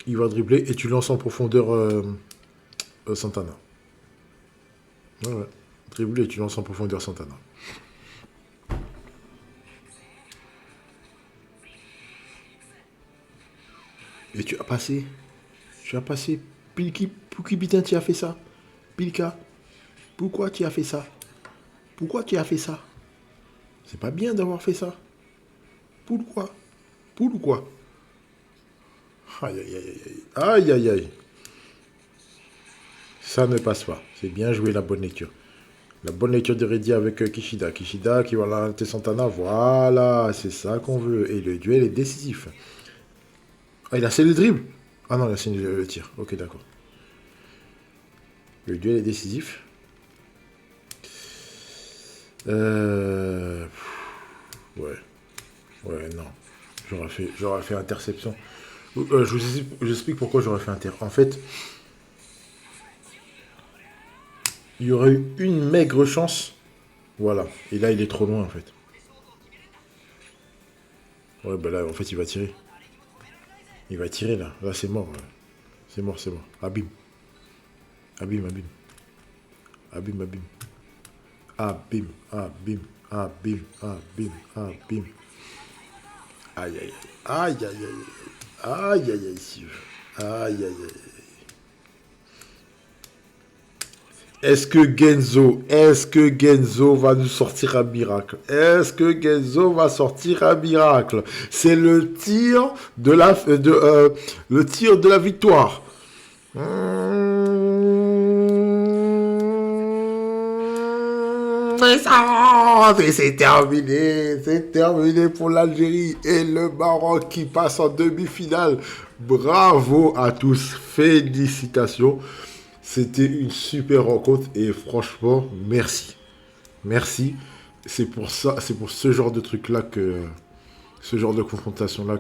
Il va dribbler et tu lances en profondeur Santana. Ouais. Dribbler et tu lances en profondeur Santana. Et tu as passé. Tu as passé. Pilki, putain, tu as fait ça. Pilka, pourquoi tu as fait ça? Pourquoi tu as fait ça? C'est pas bien d'avoir fait ça. Pourquoi? Pourquoi? Aïe, aïe, aïe, aïe. Aïe, aïe, aïe. Ça ne passe pas. C'est bien joué la bonne lecture. La bonne lecture de Reddy avec Kishida. Kishida qui va l'arrêter Santana. Voilà, c'est ça qu'on veut. Et le duel est décisif. Ah, il a scellé le dribble. Ah non, il a scellé le tir. Ok, d'accord. Le duel est décisif. Ouais. Ouais, non. J'aurais fait interception. Je vous explique pourquoi j'aurais fait inter. En fait, il y aurait eu une maigre chance. Voilà. Et là, il est trop loin, en fait. Ouais, bah là, en fait, il va tirer. Il va tirer, là. Là, c'est mort. Ouais. C'est mort. Abîme. Abîme. Abîme. Aïe, aïe, aïe. Aïe, Steve. Aïe, aïe, aïe. Est-ce que Genzo va nous sortir un miracle? Est-ce que Genzo va sortir un miracle? C'est le tir de le tir de la victoire. Et c'est terminé pour l'Algérie et le Maroc qui passe en demi-finale. Bravo à tous, félicitations. C'était une super rencontre et franchement, merci. Merci. C'est pour ça, c'est pour ce genre de truc-là ce genre de confrontation-là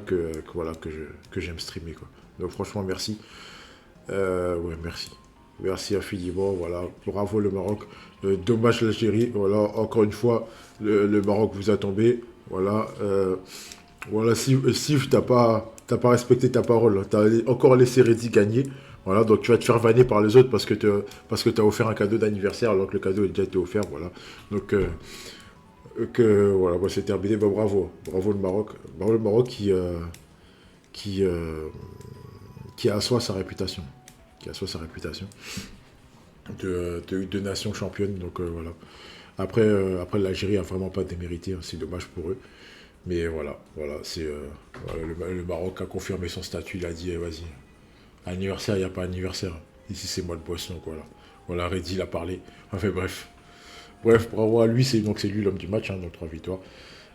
voilà, que j'aime streamer, quoi. Donc franchement, merci. Ouais, merci. Merci infiniment, voilà. Bravo le Maroc. Dommage l'Algérie. Voilà, encore une fois, le Maroc vous a tombé. Voilà. Voilà, Steve, t'as pas respecté ta parole. T'as encore laissé Reddy gagner. Voilà, donc tu vas te faire vanner par les autres parce que t'as offert un cadeau d'anniversaire alors que le cadeau est déjà été offert, voilà. Donc voilà, bon, c'est terminé. Bah, bravo le Maroc, qui assoit sa réputation, de nation championne. Donc voilà. Après l'Algérie a vraiment pas démérité, hein, c'est dommage pour eux. Mais voilà, c'est voilà, le Maroc a confirmé son statut, il a dit vas-y. Anniversaire, il n'y a pas anniversaire. Ici, c'est moi le poisson, quoi. Là. Voilà, Reddy l'a parlé. Enfin, bref. Bravo à lui, c'est lui l'homme du match, hein, donc 3 victoires.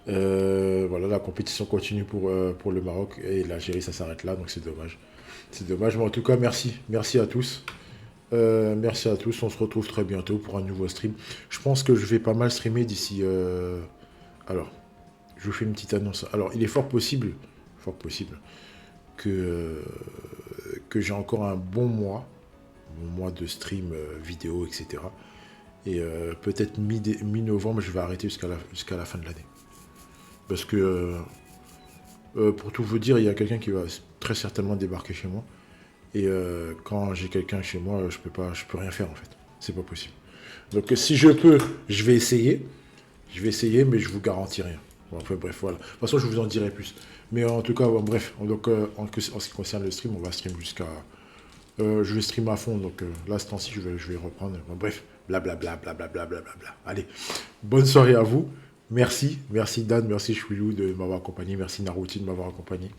Voilà, la compétition continue pour le Maroc et l'Algérie, ça s'arrête là, donc c'est dommage. C'est dommage, mais en tout cas, merci. Merci à tous. Merci à tous, on se retrouve très bientôt pour un nouveau stream. Je pense que je vais pas mal streamer d'ici... Alors, je vous fais une petite annonce. Alors, il est fort possible que j'ai encore un bon mois de stream vidéo, etc. Et peut-être mi-novembre, je vais arrêter jusqu'à la fin de l'année. Parce que, pour tout vous dire, il y a quelqu'un qui va très certainement débarquer chez moi. Et quand j'ai quelqu'un chez moi, je peux rien faire, en fait. C'est pas possible. Donc si je peux, je vais essayer. Je vais essayer, mais je vous garantis rien. Bon, enfin, bref, voilà. De toute façon, je vous en dirai plus. Mais en tout cas, bon, bref. Donc, en ce qui concerne le stream, on va stream jusqu'à... je vais stream à fond, donc là, ce temps-ci, je vais reprendre. Bon, bref, blablabla, blablabla, blablabla. Allez, bonne soirée à vous. Merci, merci Dan, merci Chouilou de m'avoir accompagné, merci Naruti de m'avoir accompagné.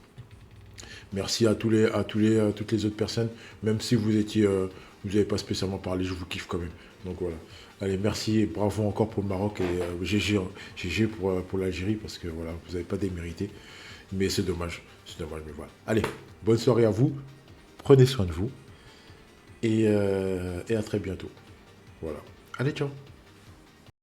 Merci à toutes les autres personnes, même si vous étiez, vous n'avez pas spécialement parlé, je vous kiffe quand même. Donc voilà. Allez, merci et bravo encore pour le Maroc et GG pour l'Algérie parce que voilà, vous n'avez pas démérité. Mais c'est dommage, mais voilà. Allez, bonne soirée à vous, prenez soin de vous et à très bientôt. Voilà. Allez, ciao.